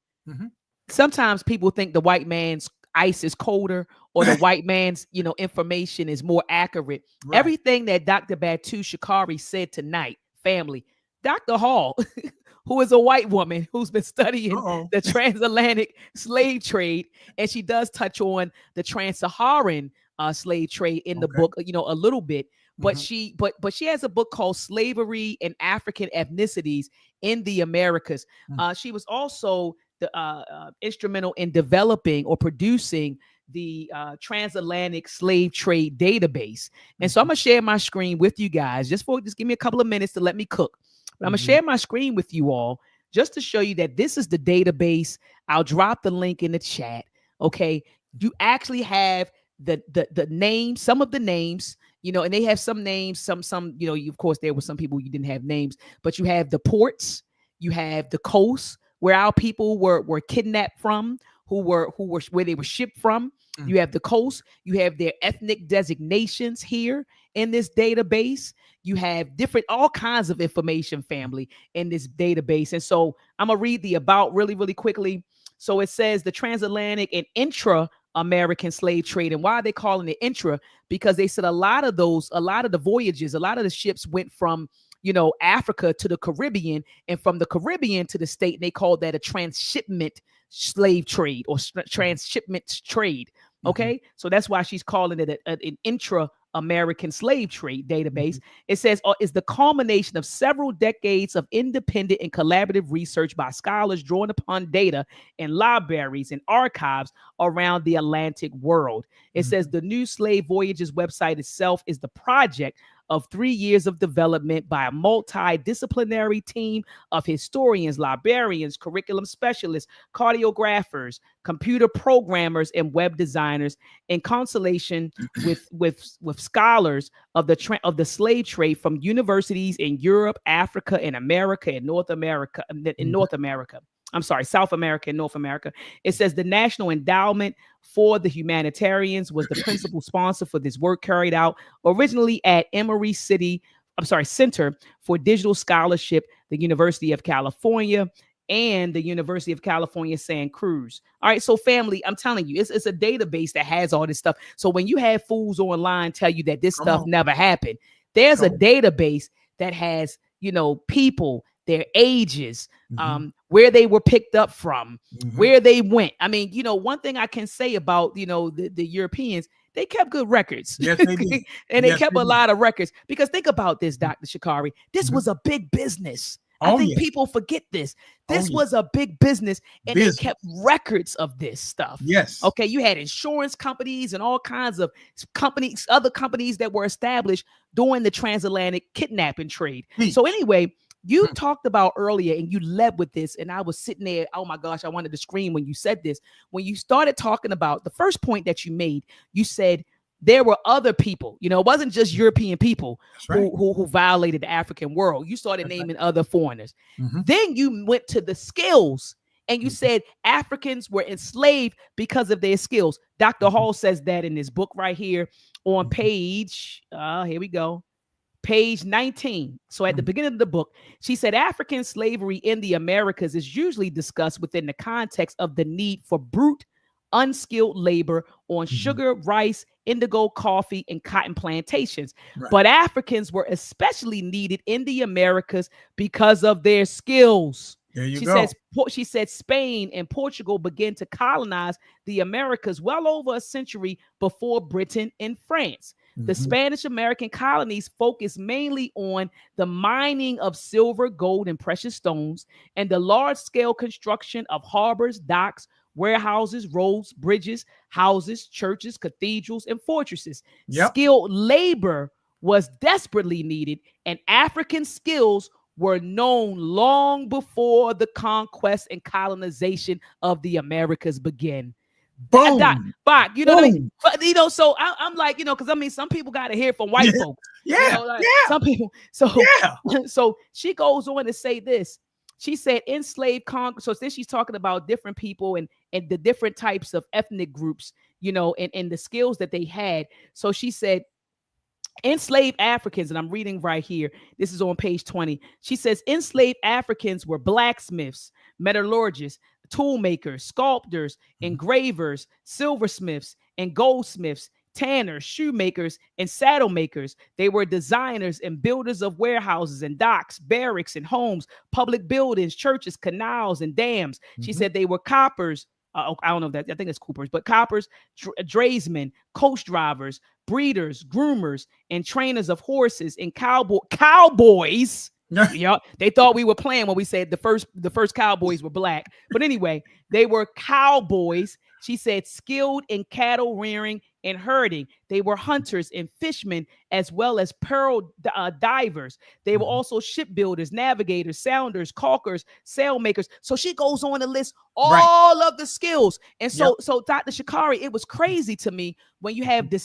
sometimes people think the white man's ice is colder or the white man's, information is more accurate. Right. Everything that Dr. Batu Shakari said tonight, family, Dr. Hall, who is a white woman who's been studying the transatlantic slave trade, and she does touch on the trans-Saharan slave trade in the book, a little bit. But she has a book called Slavery and African Ethnicities in the Americas. She was also the instrumental in developing or producing the transatlantic slave trade database. And so I'm gonna share my screen with you guys. Just give me a couple of minutes to let me cook. But I'm gonna share my screen with you all just to show you that this is the database. I'll drop the link in the chat. Okay, you actually have the names, some of the names, and they have some names, some, of course, there were some people you didn't have names, but you have the ports, you have the coast where our people were kidnapped from, where they were shipped from. You have the coast, you have their ethnic designations here in this database. You have all kinds of information, family, in this database. And so I'm gonna read the about really, really quickly. So it says the transatlantic and intra-American slave trade. And why are they calling it intra? Because they said a lot of the voyages, a lot of the ships went from Africa to the Caribbean, and from the Caribbean to the state. And they called that a transshipment slave trade or transshipment trade. Okay, so that's why she's calling it an intra-American slave trade database. It says is the culmination of several decades of independent and collaborative research by scholars drawing upon data in libraries and archives around the Atlantic world. It says the New Slave Voyages website itself is the project of 3 years of development by a multidisciplinary team of historians, librarians, curriculum specialists, cartographers, computer programmers, and web designers, in consultation with scholars of the slave trade from universities in Europe, Africa, and America, and North America, South America and North America. It says the National Endowment for the Humanitarians was the principal sponsor for this work, carried out originally at Emory Center for Digital Scholarship, the University of California, and the University of California, San Cruz. All right, so family, I'm telling you, it's a database that has all this stuff. So when you have fools online tell you that this stuff never happened, there's a database that has, people, their ages, where they were picked up from, where they went. I mean, one thing I can say about, the Europeans, they kept good records. Yes, they did. And they kept a lot of records, because think about this, Dr. Shakari. This was a big business. I think people forget this. This was a big business, and they kept records of this stuff. Yes. Okay. You had insurance companies and all kinds of companies, other companies that were established during the transatlantic kidnapping trade. So anyway, you talked about earlier, and you led with this, and I was sitting there. Oh my gosh, I wanted to scream when you said this. When you started talking about the first point that you made, you said there were other people. It wasn't just European people who violated the African world. You started naming other foreigners. Then you went to the skills, and you said Africans were enslaved because of their skills. Dr. Hall says that in his book right here on page, here we go. Page 19. So at the beginning of the book, she said African slavery in the Americas is usually discussed within the context of the need for brute, unskilled labor on sugar, rice, indigo, coffee, and cotton plantations. But Africans were especially needed in the Americas because of their skills. There you go. She said Spain and Portugal began to colonize the Americas well over a century before Britain and France. The Spanish American colonies focused mainly on the mining of silver, gold, and precious stones, and the large-scale construction of harbors, docks, warehouses, roads, bridges, houses, churches, cathedrals, and fortresses. Skilled labor was desperately needed, and African skills were known long before the conquest and colonization of the Americas began. Boom. What I mean? But, so I'm like, because I mean, some people got to hear from white folks. Some people. So she goes on to say this. She said enslaved Congress. So then she's talking about different people and the different types of ethnic groups, and the skills that they had. So she said enslaved Africans, and I'm reading right here. This is on page 20. She says enslaved Africans were blacksmiths, metallurgists, tool makers, sculptors, engravers, silversmiths, and goldsmiths, tanners, shoemakers, and saddle makers. They were designers and builders of warehouses and docks, barracks and homes, public buildings, churches, canals, and dams. She said they were coppers. I don't know that. I think it's Coopers, but coppers, tradesmen, coach drivers, breeders, groomers, and trainers of horses, and cowboys. Yeah, they thought we were playing when we said the first cowboys were black. But anyway, they were cowboys. She said skilled in cattle rearing and herding. They were hunters and fishermen, as well as pearl divers. They were also shipbuilders, navigators, sounders, caulkers, sail makers. So she goes on to list all of the skills. And so Dr. Shakari, it was crazy to me when you have the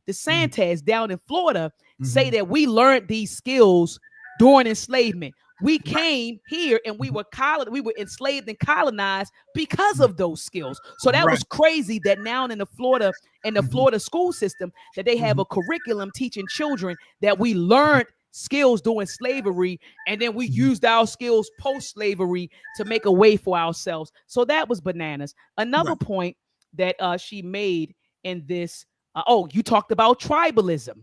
DeSantis down in Florida say that we learned these skills during enslavement. We came here and we were enslaved and colonized because of those skills. So that was crazy that now in the Florida school system that they have a curriculum teaching children that we learned skills during slavery, and then we used our skills post-slavery to make a way for ourselves. So that was bananas. Another point that she made in this, you talked about tribalism.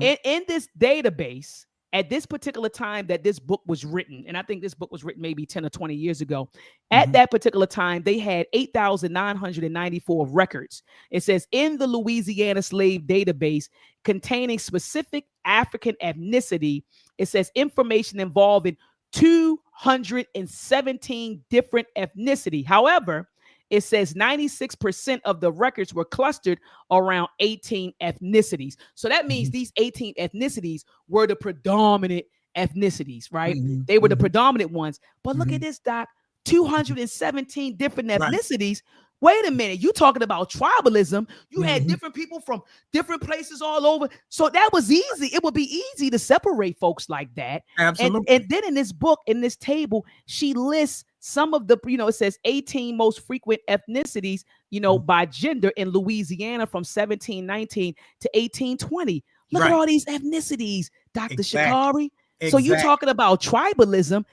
In this database, at this particular time that this book was written, and I think this book was written maybe 10 or 20 years ago, at that particular time, they had 8,994 records. It says in the Louisiana slave database containing specific African ethnicity, it says information involving 217 different ethnicity. However, it says 96% of the records were clustered around 18 ethnicities. So that means these 18 ethnicities were the predominant ethnicities, right? They were the predominant ones. But look at this, Doc, 217 different ethnicities. Wait a minute, you talking about tribalism. You had different people from different places all over. So that was easy. It would be easy to separate folks like that. Absolutely. And then in this book, in this table, she lists some of the, it says 18 most frequent ethnicities, by gender in Louisiana from 1719 to 1820. Look at all these ethnicities, Dr. Shakari. So you talking about tribalism.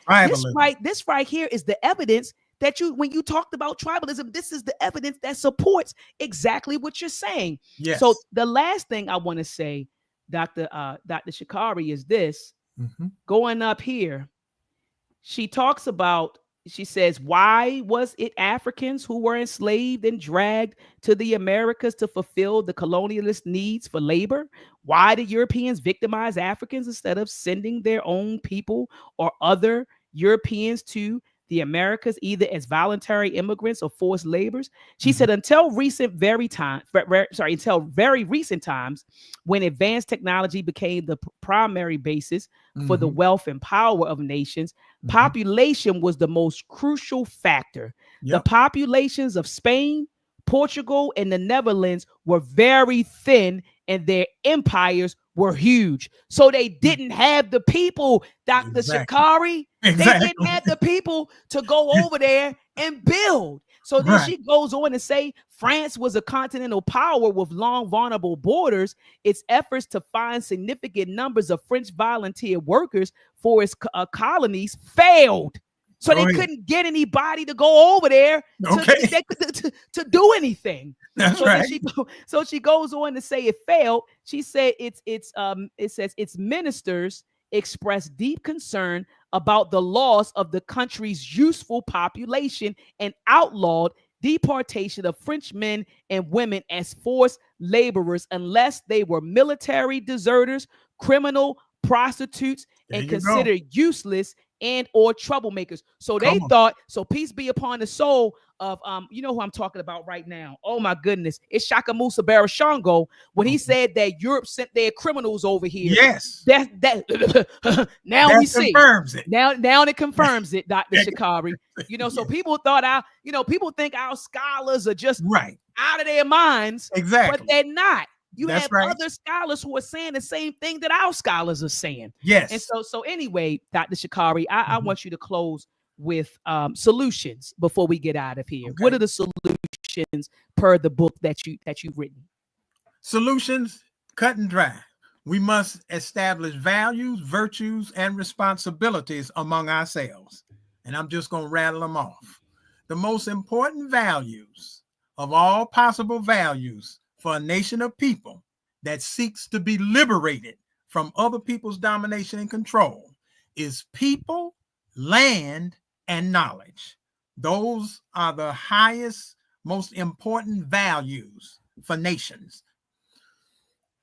This right here is the evidence that when you talked about tribalism, this is the evidence that supports exactly what you're saying. Yes. So the last thing I want to say, Dr. Shakari, is this. Going up here, she talks about, she says, why was it Africans who were enslaved and dragged to the Americas to fulfill the colonialist needs for labor? Why did Europeans victimize Africans instead of sending their own people or other Europeans to the Americas, either as voluntary immigrants or forced laborers? She said, until very recent times, when advanced technology became the primary basis for the wealth and power of nations, population was the most crucial factor. The populations of Spain, Portugal, and the Netherlands were very thin, and their empires were huge. So they didn't have the people, Dr. Shakari. They didn't have the people to go over there and build. So then she goes on to say France was a continental power with long, vulnerable borders. Its efforts to find significant numbers of French volunteer workers for its colonies failed. So they couldn't get anybody to go over there to do anything. That's So she goes on to say it failed. She said it says its ministers expressed deep concern about the loss of the country's useful population and outlawed deportation of French men and women as forced laborers unless they were military deserters, criminal prostitutes, and considered useless and or troublemakers. So they thought, so peace be upon the soul of who I'm talking about right now. Oh my goodness, it's Shaka Musa Barashango when he said that Europe sent their criminals over here. Yes, that now that we see confirms it. Now it confirms it, Dr. Shakari. So people thought people think our scholars are just out of their minds, but they're not. You have other scholars who are saying the same thing that our scholars are saying. Yes. And so anyway, Dr. Shakari, I want you to close with solutions before we get out of here. What are the solutions per the book that you've written? Solutions, cut and dry. We must establish values, virtues, and responsibilities among ourselves. And I'm just going to rattle them off. The most important values of all possible values for a nation of people that seeks to be liberated from other people's domination and control is people, land, and knowledge. Those are the highest, most important values for nations.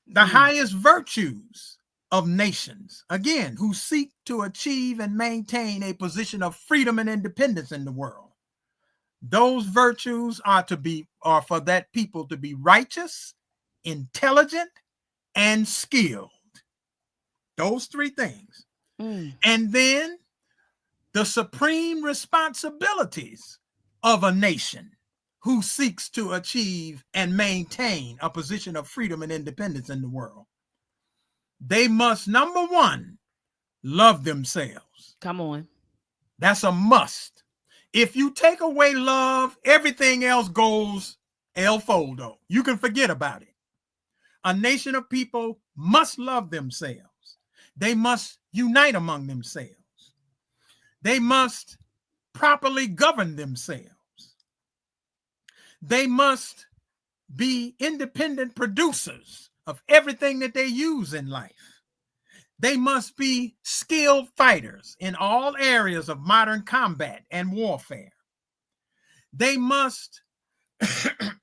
The highest virtues of nations, again, who seek to achieve and maintain a position of freedom and independence in the world. Those virtues are for that people to be righteous, intelligent, and skilled. Those three things. And then the supreme responsibilities of a nation who seeks to achieve and maintain a position of freedom and independence in the world. They must, number one, love themselves. Come on. That's a must. If you take away love, everything else goes el foldo. You can forget about it. A nation of people must love themselves. They must unite among themselves. They must properly govern themselves. They must be independent producers of everything that they use in life. They must be skilled fighters in all areas of modern combat and warfare. They must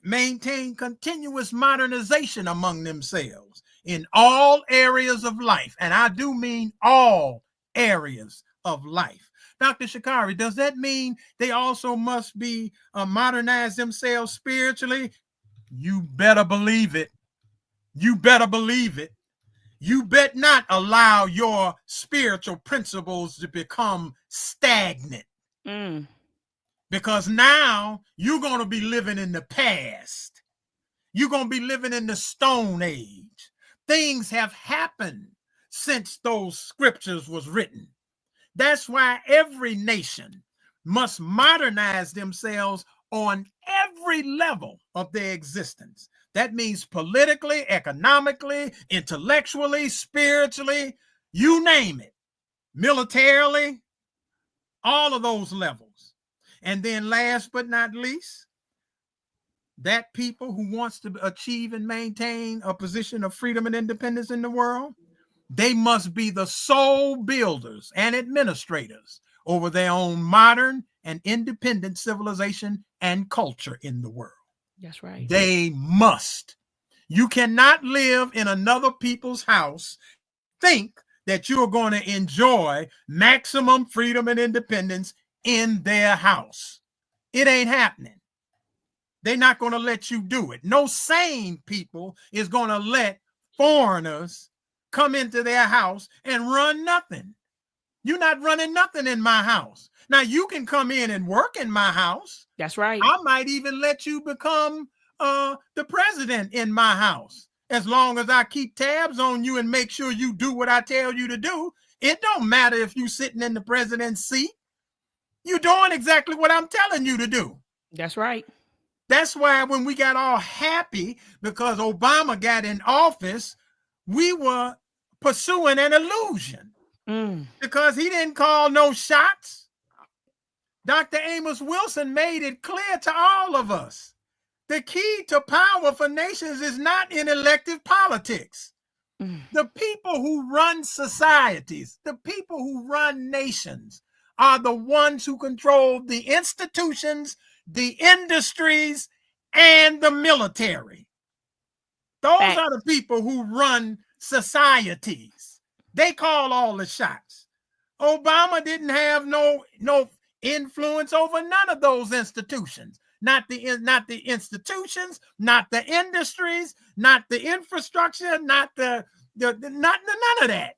maintain continuous modernization among themselves in all areas of life. And I do mean all areas of life. Dr. Shakari, does that mean they also must be modernize themselves spiritually? You better believe it. You better believe it. You bet not allow your spiritual principles to become stagnant. Because now you're going to be living in the past. You're going to be living in the Stone Age. Things have happened since those scriptures was written. That's why every nation must modernize themselves on every level of their existence. That means politically, economically, intellectually, spiritually, you name it, militarily, all of those levels. And then last but not least, that people who wants to achieve and maintain a position of freedom and independence in the world, they must be the sole builders and administrators over their own modern and independent civilization and culture in the world. That's right. They must. You cannot live in another people's house, think that you're going to enjoy maximum freedom and independence in their house. It ain't happening. They're not going to let you do it. No sane people is going to let foreigners come into their house and run nothing. You're not running nothing in my house. Now, you can come in and work in my house. That's right. I might even let you become the president in my house, as long as I keep tabs on you and make sure you do what I tell you to do. It don't matter if you're sitting in the president's seat. You're doing exactly what I'm telling you to do. That's right. That's why when we got all happy because Obama got in office, we were pursuing an illusion because he didn't call no shots. Dr. Amos Wilson made it clear to all of us. The key to power for nations is not in elective politics. The people who run societies, the people who run nations are the ones who control the institutions, the industries, and the military. Those are the people who run societies. They call all the shots. Obama didn't have no influence over none of those institutions. Not the institutions, not the industries, not the infrastructure, not none of that.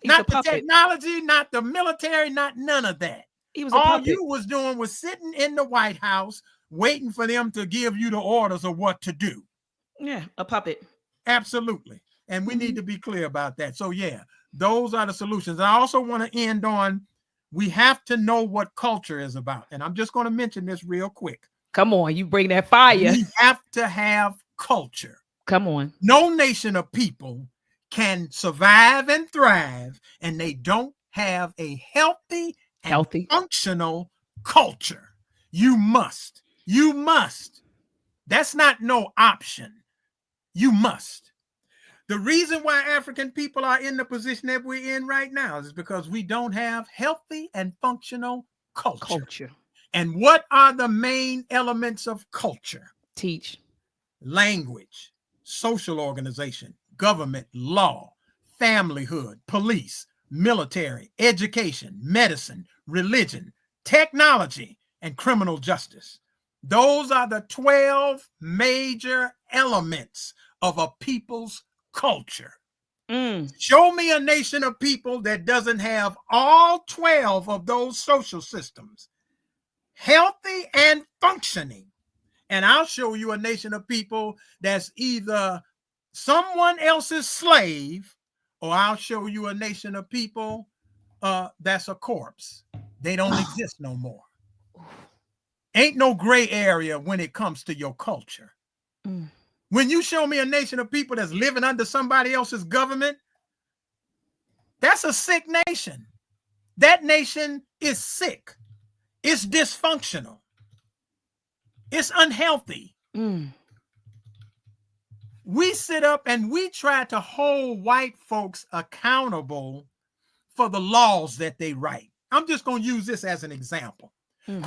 Not the technology, not the military, not none of that. All you was doing was sitting in the White House waiting for them to give you the orders of what to do. Yeah, a puppet. Absolutely. And we need to be clear about that. So yeah, those are the solutions. I also want to end on, we have to know what culture is about. And I'm just going to mention this real quick. Come on, you bring that fire. We have to have culture. Come on. No nation of people can survive and thrive, and they don't have a healthy, functional culture. You must. That's not no option. You must. The reason why African people are in the position that we're in right now is because we don't have healthy and functional culture. And what are the main elements of culture? Teach. Language, social organization, government, law, familyhood, police, military, education, medicine, religion, technology, and criminal justice. Those are the 12 major elements of a people's culture. Show me a nation of people that doesn't have all 12 of those social systems healthy and functioning. And I'll show you a nation of people that's either someone else's slave, or I'll show you a nation of people that's a corpse. They don't exist no more. Ain't no gray area when it comes to your culture. When you show me a nation of people that's living under somebody else's government, that's a sick nation. That nation is sick. It's dysfunctional. It's unhealthy. we sit up and we try to hold white folks accountable for the laws that they write. I'm just going to use this as an example.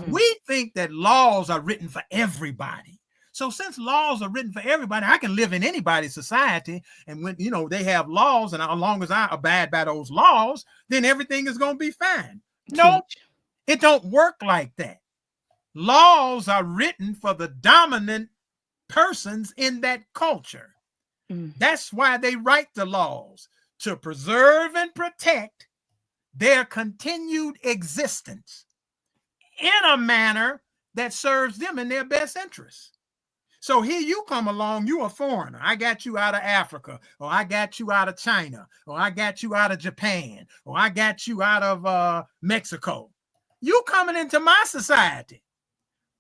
We think that laws are written for everybody. So since laws are written for everybody, I can live in anybody's society. And when, they have laws, and as long as I abide by those laws, then everything is going to be fine. No, it don't work like that. Laws are written for the dominant persons in that culture. That's why they write the laws, to preserve and protect their continued existence in a manner that serves them in their best interests. So here you come along, you a foreigner. I got you out of Africa, or I got you out of China, or I got you out of Japan, or I got you out of Mexico. You coming into my society.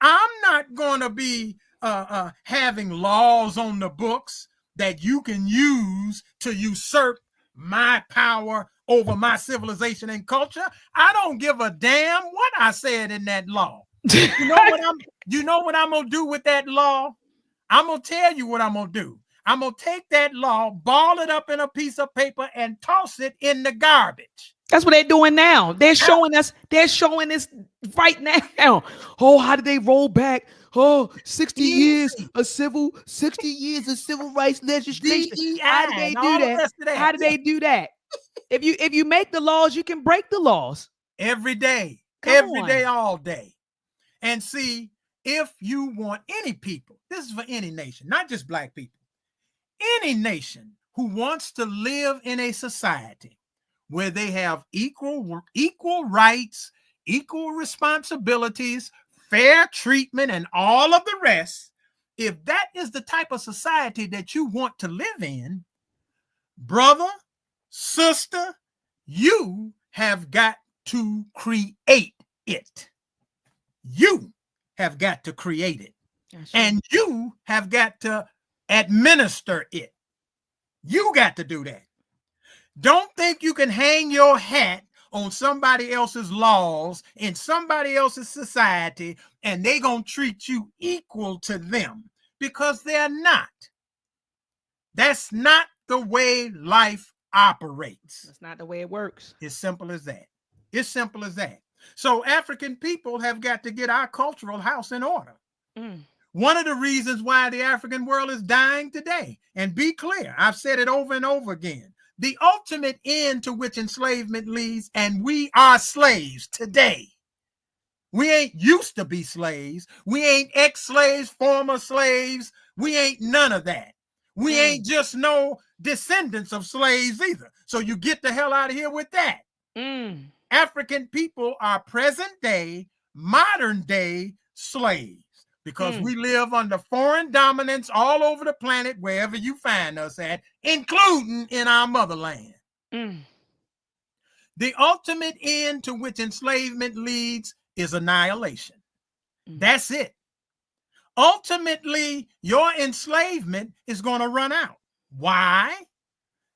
I'm not going to be having laws on the books that you can use to usurp my power over my civilization and culture. I don't give a damn what I said in that law. You know what I'm going to do with that law? I'm going to tell you what I'm going to do. I'm going to take that law, ball it up in a piece of paper, and toss it in the garbage. That's what they're doing now. They're showing us, this right now. Oh, how did they roll back? Oh, 60 years of civil rights legislation. How did they do that? How did they do that? If you make the laws, you can break the laws. Every day, all day. And see, if you want any people, this is for any nation, not just black people, any nation who wants to live in a society where they have equal rights, equal responsibilities, fair treatment, and all of the rest, if that is the type of society that you want to live in, brother, sister, you have got to create it. You have got to create it. And you have got to administer it. You got to do that. Don't think you can hang your hat on somebody else's laws in somebody else's society and they're going to treat you equal to them, because they're not. That's not the way life operates. That's not the way it works. It's simple as that. It's simple as that. So African people have got to get our cultural house in order. One of the reasons why the African world is dying today, and be clear, I've said it over and over again, the ultimate end to which enslavement leads, and we are slaves today. We ain't used to be slaves. We ain't ex-slaves, former slaves. We ain't none of that. We ain't just no descendants of slaves either. So you get the hell out of here with that. African people are present day, modern day slaves, because we live under foreign dominance all over the planet, wherever you find us at, including in our motherland. The ultimate end to which enslavement leads is annihilation. That's it. Ultimately, your enslavement is going to run out. Why?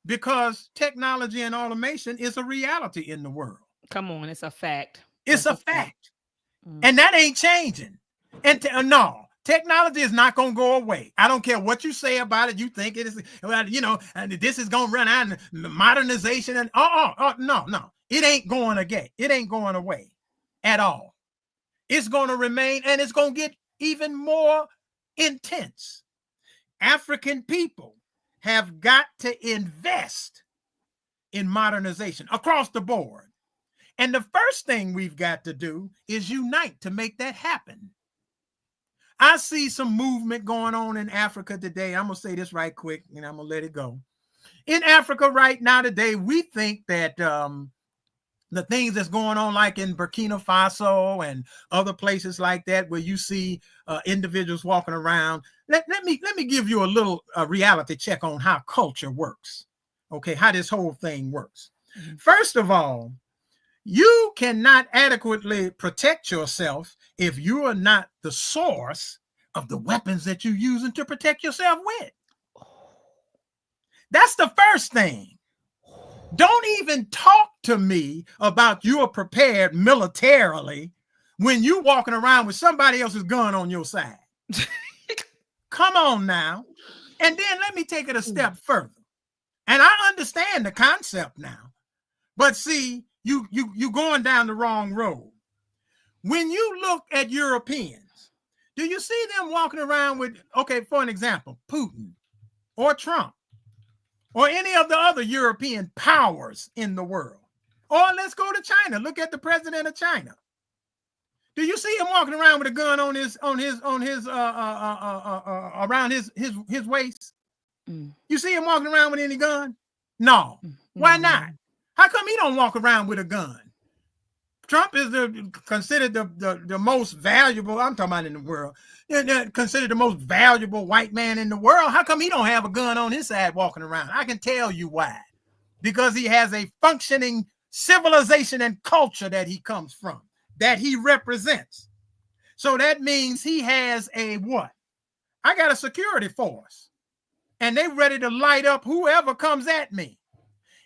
Because technology and automation is a reality in the world. Come on, it's a fact. It's a fact. And that ain't changing. And no, technology is not going to go away. I don't care what you say about it. You think it is, this is going to run out, modernization and no, it ain't going away. It ain't going away at all. It's going to remain, and it's going to get even more intense. African people have got to invest in modernization across the board. And the first thing we've got to do is unite to make that happen. I see some movement going on in Africa today. I'm going to say this right quick, and I'm going to let it go. In Africa right now today, we think that the things that's going on, like in Burkina Faso and other places like that, where you see individuals walking around. Let me give you a little reality check on how culture works. Okay, how this whole thing works. First of all, you cannot adequately protect yourself if you are not the source of the weapons that you're using to protect yourself with. That's the first thing. Don't even talk to me about you're prepared militarily when you're walking around with somebody else's gun on your side. Come on now. And then let me take it a step further. And I understand the concept now, but see, you going down the wrong road. When you look at Europeans, do you see them walking around with, okay, for an example, Putin or Trump or any of the other European powers in the world? Or let's go to China. Look at the president of China. Do you see him walking around with a gun on his around his waist? You see him walking around with any gun? No. Why not? How come he don't walk around with a gun? Trump is considered the most valuable, I'm talking about in the world, considered the most valuable white man in the world. How come he don't have a gun on his side walking around? I can tell you why. Because he has a functioning civilization and culture that he comes from, that he represents. So that means he has a what? I got a security force, and they ready to light up whoever comes at me.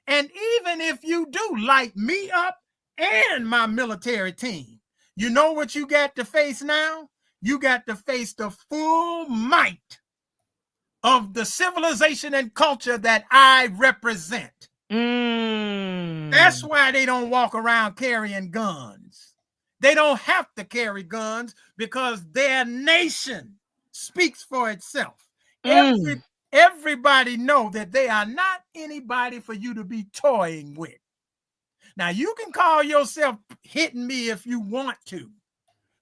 And even if you do light me up and my military team, you know what you got to face now? You got to face the full might of the civilization and culture that I represent. That's why they don't walk around carrying guns. They don't have to guns because their nation speaks for itself. Everybody know that they are not anybody for you to be toying with. Now, you can call yourself hitting me if you want to,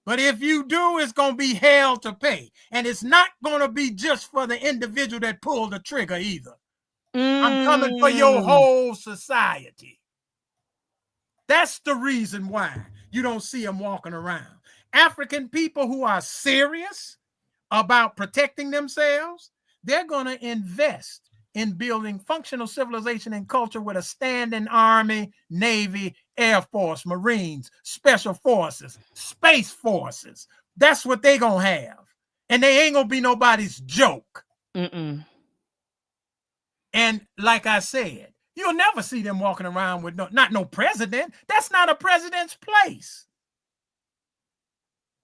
but if you do, it's going to be hell to pay. And it's not going to be just for the individual that pulled the trigger either. I'm coming for your whole society. That's the reason why you don't see them walking around. African people who are serious about protecting themselves, they're going to invest in building functional civilization and culture with a standing army, navy, air force, marines, special forces, space forces. That's what they're going to have. And they ain't going to be nobody's joke. And like I said, you'll never see them walking around with not no president. That's not a president's place.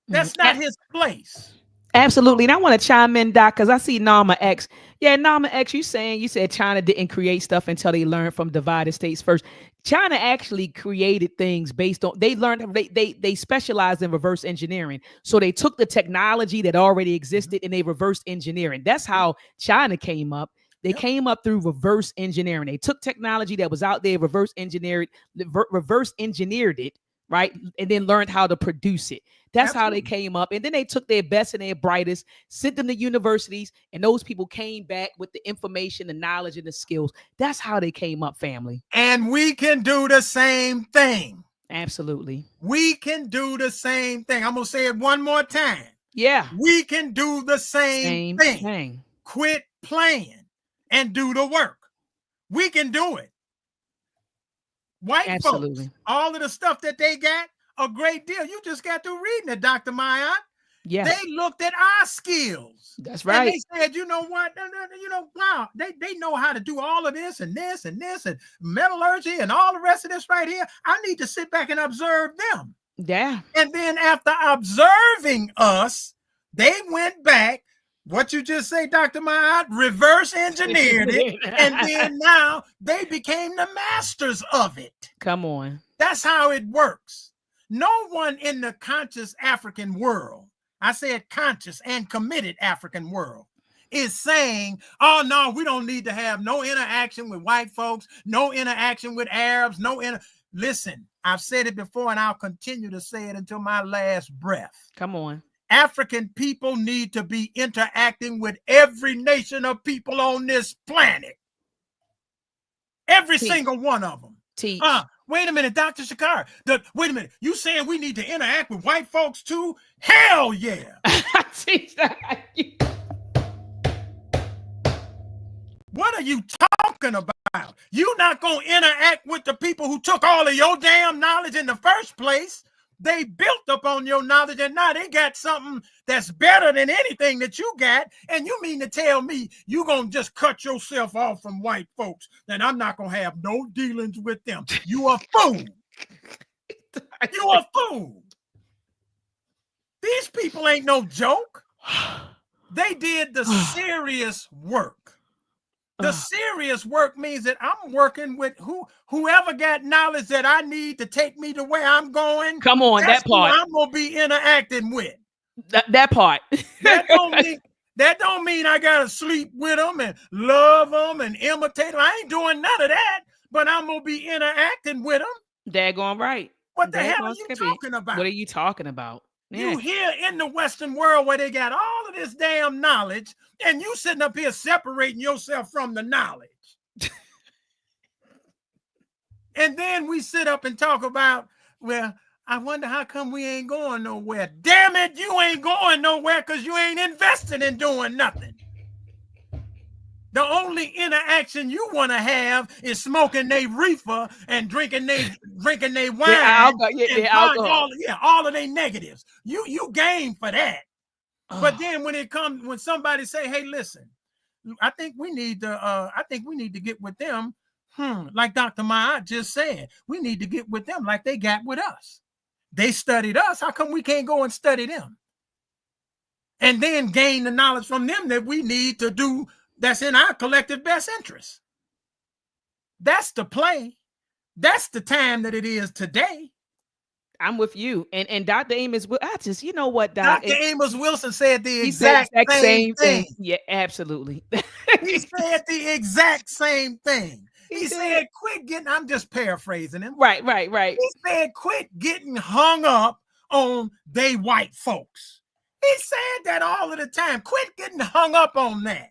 That's not his place. Absolutely. And I want to chime in, Doc, because I see Nama X. Yeah, Nama X, you said China didn't create stuff until they learned from divided states first. China actually created things based on, they specialized in reverse engineering. So they took the technology that already existed and they reverse engineering. That's how China came up. They came up through reverse engineering. They took technology that was out there, reverse engineered it, right? And then learned how to produce it. That's how they came up. And then they took their best and their brightest, sent them to universities, and those people came back with the information, the knowledge, and the skills. That's how they came up, family. And we can do the same thing. Absolutely. We can do the same thing. I'm going to say it one more time. Yeah. We can do the same thing. Quit playing and do the work. We can do it. White folks, all of the stuff that they got, a great deal. You just got through reading it, Dr. Mayat. Yes. They looked at our skills. That's right. And they said, you know what? Wow, they know how to do all of this and this and this and metallurgy and all the rest of this right here. I need to sit back and observe them. Yeah. And then after observing us, they went back. What you just say, Dr. Mayat, reverse engineered it, and then now they became the masters of it. Come on. That's how it works. No one in the conscious African world, I said conscious and committed African world, is saying, oh, no, we don't need to have no interaction with white folks, no interaction with Arabs, Listen, I've said it before, and I'll continue to say it until my last breath. Come on. African people need to be interacting with every nation of people on this planet. Every single one of them. Wait a minute, Dr. Shakari. Wait a minute. You saying we need to interact with white folks too? Hell yeah. What are you talking about? You're not going to interact with the people who took all of your damn knowledge in the first place. They built up on your knowledge, and now they got something that's better than anything that you got. And you mean to tell me you're going to just cut yourself off from white folks? Then I'm not going to have no dealings with them. You a fool. You a fool. These people ain't no joke. They did the serious work. The serious work means that I'm working with whoever got knowledge that I need to take me to where I'm going. Come on, that's that part. Who I'm gonna be interacting with. That part. That don't mean I gotta sleep with them and love them and imitate them. I ain't doing none of that. But I'm gonna be interacting with them. Daggone right. What the hell are you talking about? What are you talking about? Yeah. You here in the Western world where they got all of this damn knowledge, and you sitting up here separating yourself from the knowledge. And then we sit up and talk about, well, I wonder how come we ain't going nowhere. Damn it, you ain't going nowhere because you ain't invested in doing nothing. The only interaction you want to have is smoking they reefer and drinking they wine. Alcohol. All of their negatives. You game for that. But then when somebody say, hey, listen, I think we need to get with them. Like Dr. Ma'at just said, we need to get with them like they got with us. They studied us. How come we can't go and study them? And then gain the knowledge from them that we need to do that's in our collective best interest. That's the play. That's the time that it is today. I'm with you. And Dr. Amos, you know what, Dr. Amos Wilson said the exact same thing. Yeah, absolutely. He said the exact same thing. He said, quit getting, I'm just paraphrasing him. Right. He said, quit getting hung up on they white folks. He said that all of the time. Quit getting hung up on that.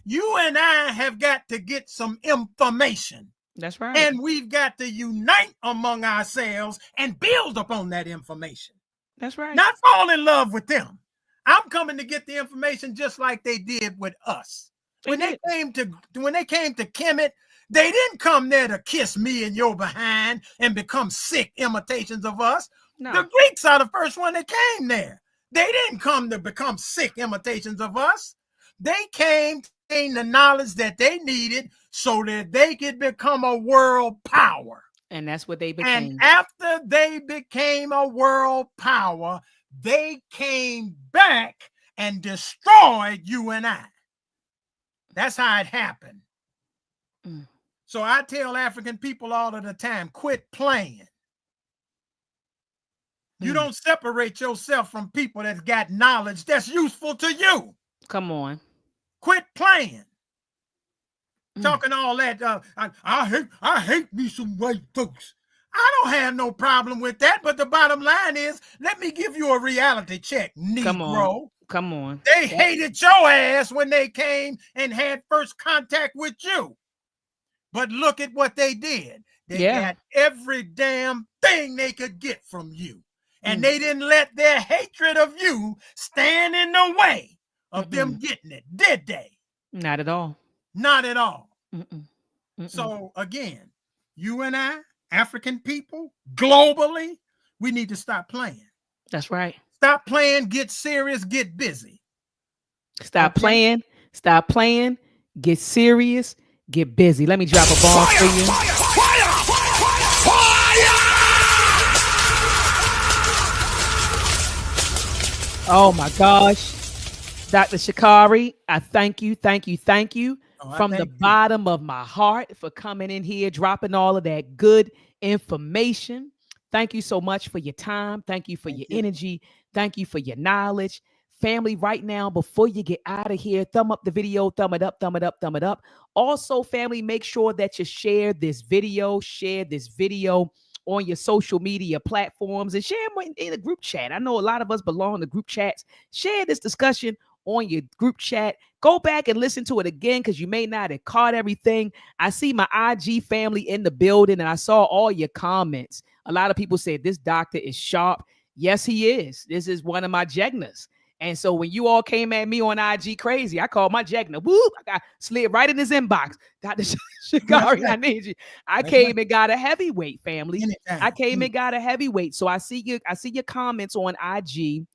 You and I have got to get some information. That's right. And we've got to unite among ourselves and build upon that information. That's right. Not fall in love with them. I'm coming to get the information just like they did with us. When they came to Kemet, they didn't come there to kiss me and your behind and become sick imitations of us. No. The Greeks are the first one that came there. They didn't come to become sick imitations of us. They came to gain the knowledge that they needed so that they could become a world power. And that's what they became. And after they became a world power, they came back and destroyed you and I. That's how it happened. So I tell African people all of the time, quit playing. You don't separate yourself from people that's got knowledge that's useful to you. Come on. Quit playing. Talking all that. I hate me some white folks. I don't have no problem with that. But the bottom line is, let me give you a reality check, Negro. Come on. They hated your ass when they came and had first contact with you. But look at what they did. They got every damn thing they could get from you. And they didn't let their hatred of you stand in the way of them getting it, did they? Not at all. Not at all. So again, you and I, African people, globally, we need to stop playing. That's right. Stop playing, get serious, get busy. Stop playing, get serious, get busy. Let me drop a bomb for you. Oh my gosh. Dr. Shakari, I thank you. From the bottom of my heart for coming in here, dropping all of that good information. Thank you so much for your time. Thank you for your energy. Thank you for your knowledge. Family, right now, before you get out of here, thumb up the video, thumb it up. Also, family, make sure that you share this video on your social media platforms and share them in a group chat. I know a lot of us belong to group chats. Share this discussion on your group chat. Go back and listen to it again because you may not have caught everything. I see my IG family in the building and I saw all your comments. A lot of people said this doctor is sharp. Yes, he is. This is one of my jegnas. And so when you all came at me on IG crazy, I called my jegna. Whoop! I got slid right in his inbox. Dr. Shakari, I need you. I came and got a heavyweight, family. I came and got a heavyweight. So I see your comments on IG.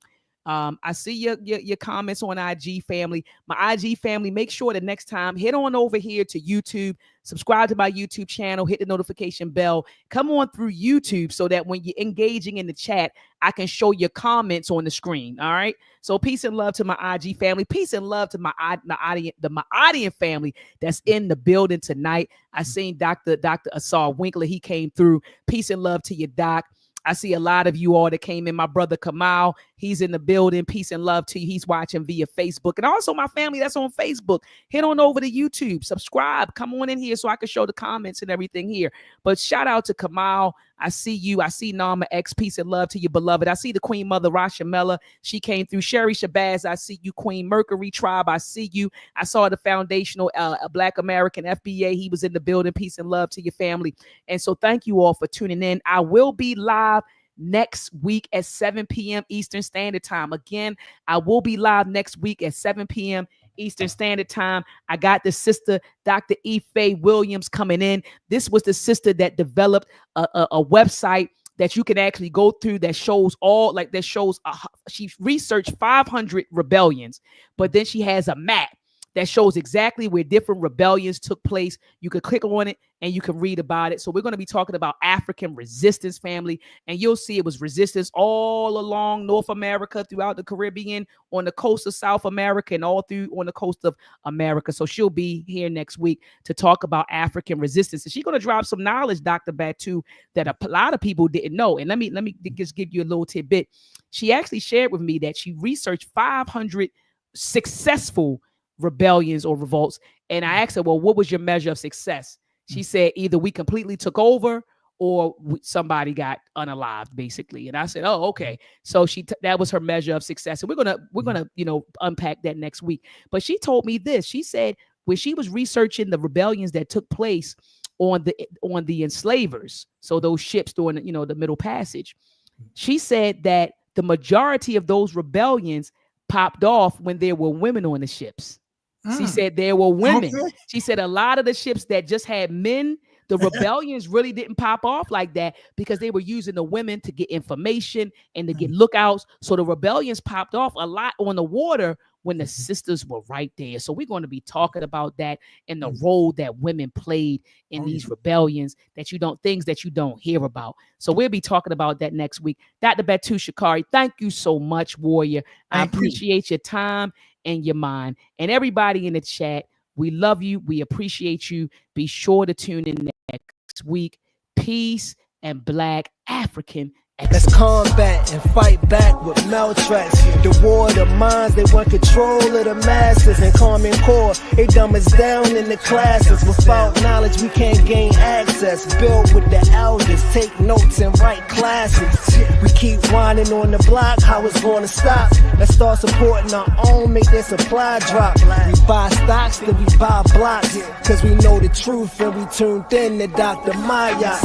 I see your comments on IG, family. My IG family, make sure that next time head on over here to YouTube, subscribe to my YouTube channel, hit the notification bell, come on through YouTube so that when you're engaging in the chat, I can show your comments on the screen. All right. So peace and love to my IG family. Peace and love to my audience family that's in the building tonight. I seen Dr. Asar Winkler. He came through. Peace and love to you, Doc. I see a lot of you all that came in. My brother Kamal, he's in the building. Peace and love to you. He's watching via Facebook. And also my family that's on Facebook. Head on over to YouTube. Subscribe. Come on in here so I can show the comments and everything here. But shout out to Kamal. I see you. I see Nama X. Peace and love to you, beloved. I see the Queen Mother Rashamella. She came through. Sherry Shabazz. I see you. Queen Mercury Tribe. I see you. I saw the foundational Black American FBA. He was in the building. Peace and love to your family. And so thank you all for tuning in. I will be live next week at 7 p.m. Eastern Standard Time. Again, I will be live next week at 7 p.m. Eastern Standard Time. I got the sister, Dr. Ife Williams, coming in. This was the sister that developed a website that you can actually go through that shows all, like that shows, she researched 500 rebellions, but then she has a map that shows exactly where different rebellions took place. You could click on it and you can read about it. So we're going to be talking about African resistance, family, and you'll see it was resistance all along North America, throughout the Caribbean, on the coast of South America, and all through on the coast of America. So she'll be here next week to talk about African resistance. And she's going to drop some knowledge, Dr. Batu, that a lot of people didn't know. And let me just give you a little tidbit. She actually shared with me that she researched 500 successful rebellions or revolts. And I asked her, well, what was your measure of success? She said either we completely took over or somebody got unalived, basically. And I said, oh, okay. So that was her measure of success. And we're gonna unpack that next week. But she told me this. She said when she was researching the rebellions that took place on the enslavers, so those ships during the Middle Passage, she said that the majority of those rebellions popped off when there were women on the ships. She said there were women. Okay. She said a lot of the ships that just had men, the rebellions really didn't pop off like that because they were using the women to get information and to get lookouts. So the rebellions popped off a lot on the water when the sisters were right there. So we're going to be talking about that and the role that women played in these rebellions things that you don't hear about. So we'll be talking about that next week. Dr. Batu Shakari, thank you so much, warrior. I appreciate your time and your mind. And everybody in the chat, we love you. We appreciate you. Be sure to tune in next week. Peace and Black African excellence. Let's combat and fight back with MANHOOD. The war of the minds, they want control of the masses. And Common Core, they dumb us down in the classes. Without knowledge, we can't gain access. Build with the elders, take notes and write classes. We keep whining on the block, how it's gonna stop? Let's start supporting our own, make their supply drop. We buy stocks, then we buy blocks. Cause we know the truth and we tuned in to Dr. Maya.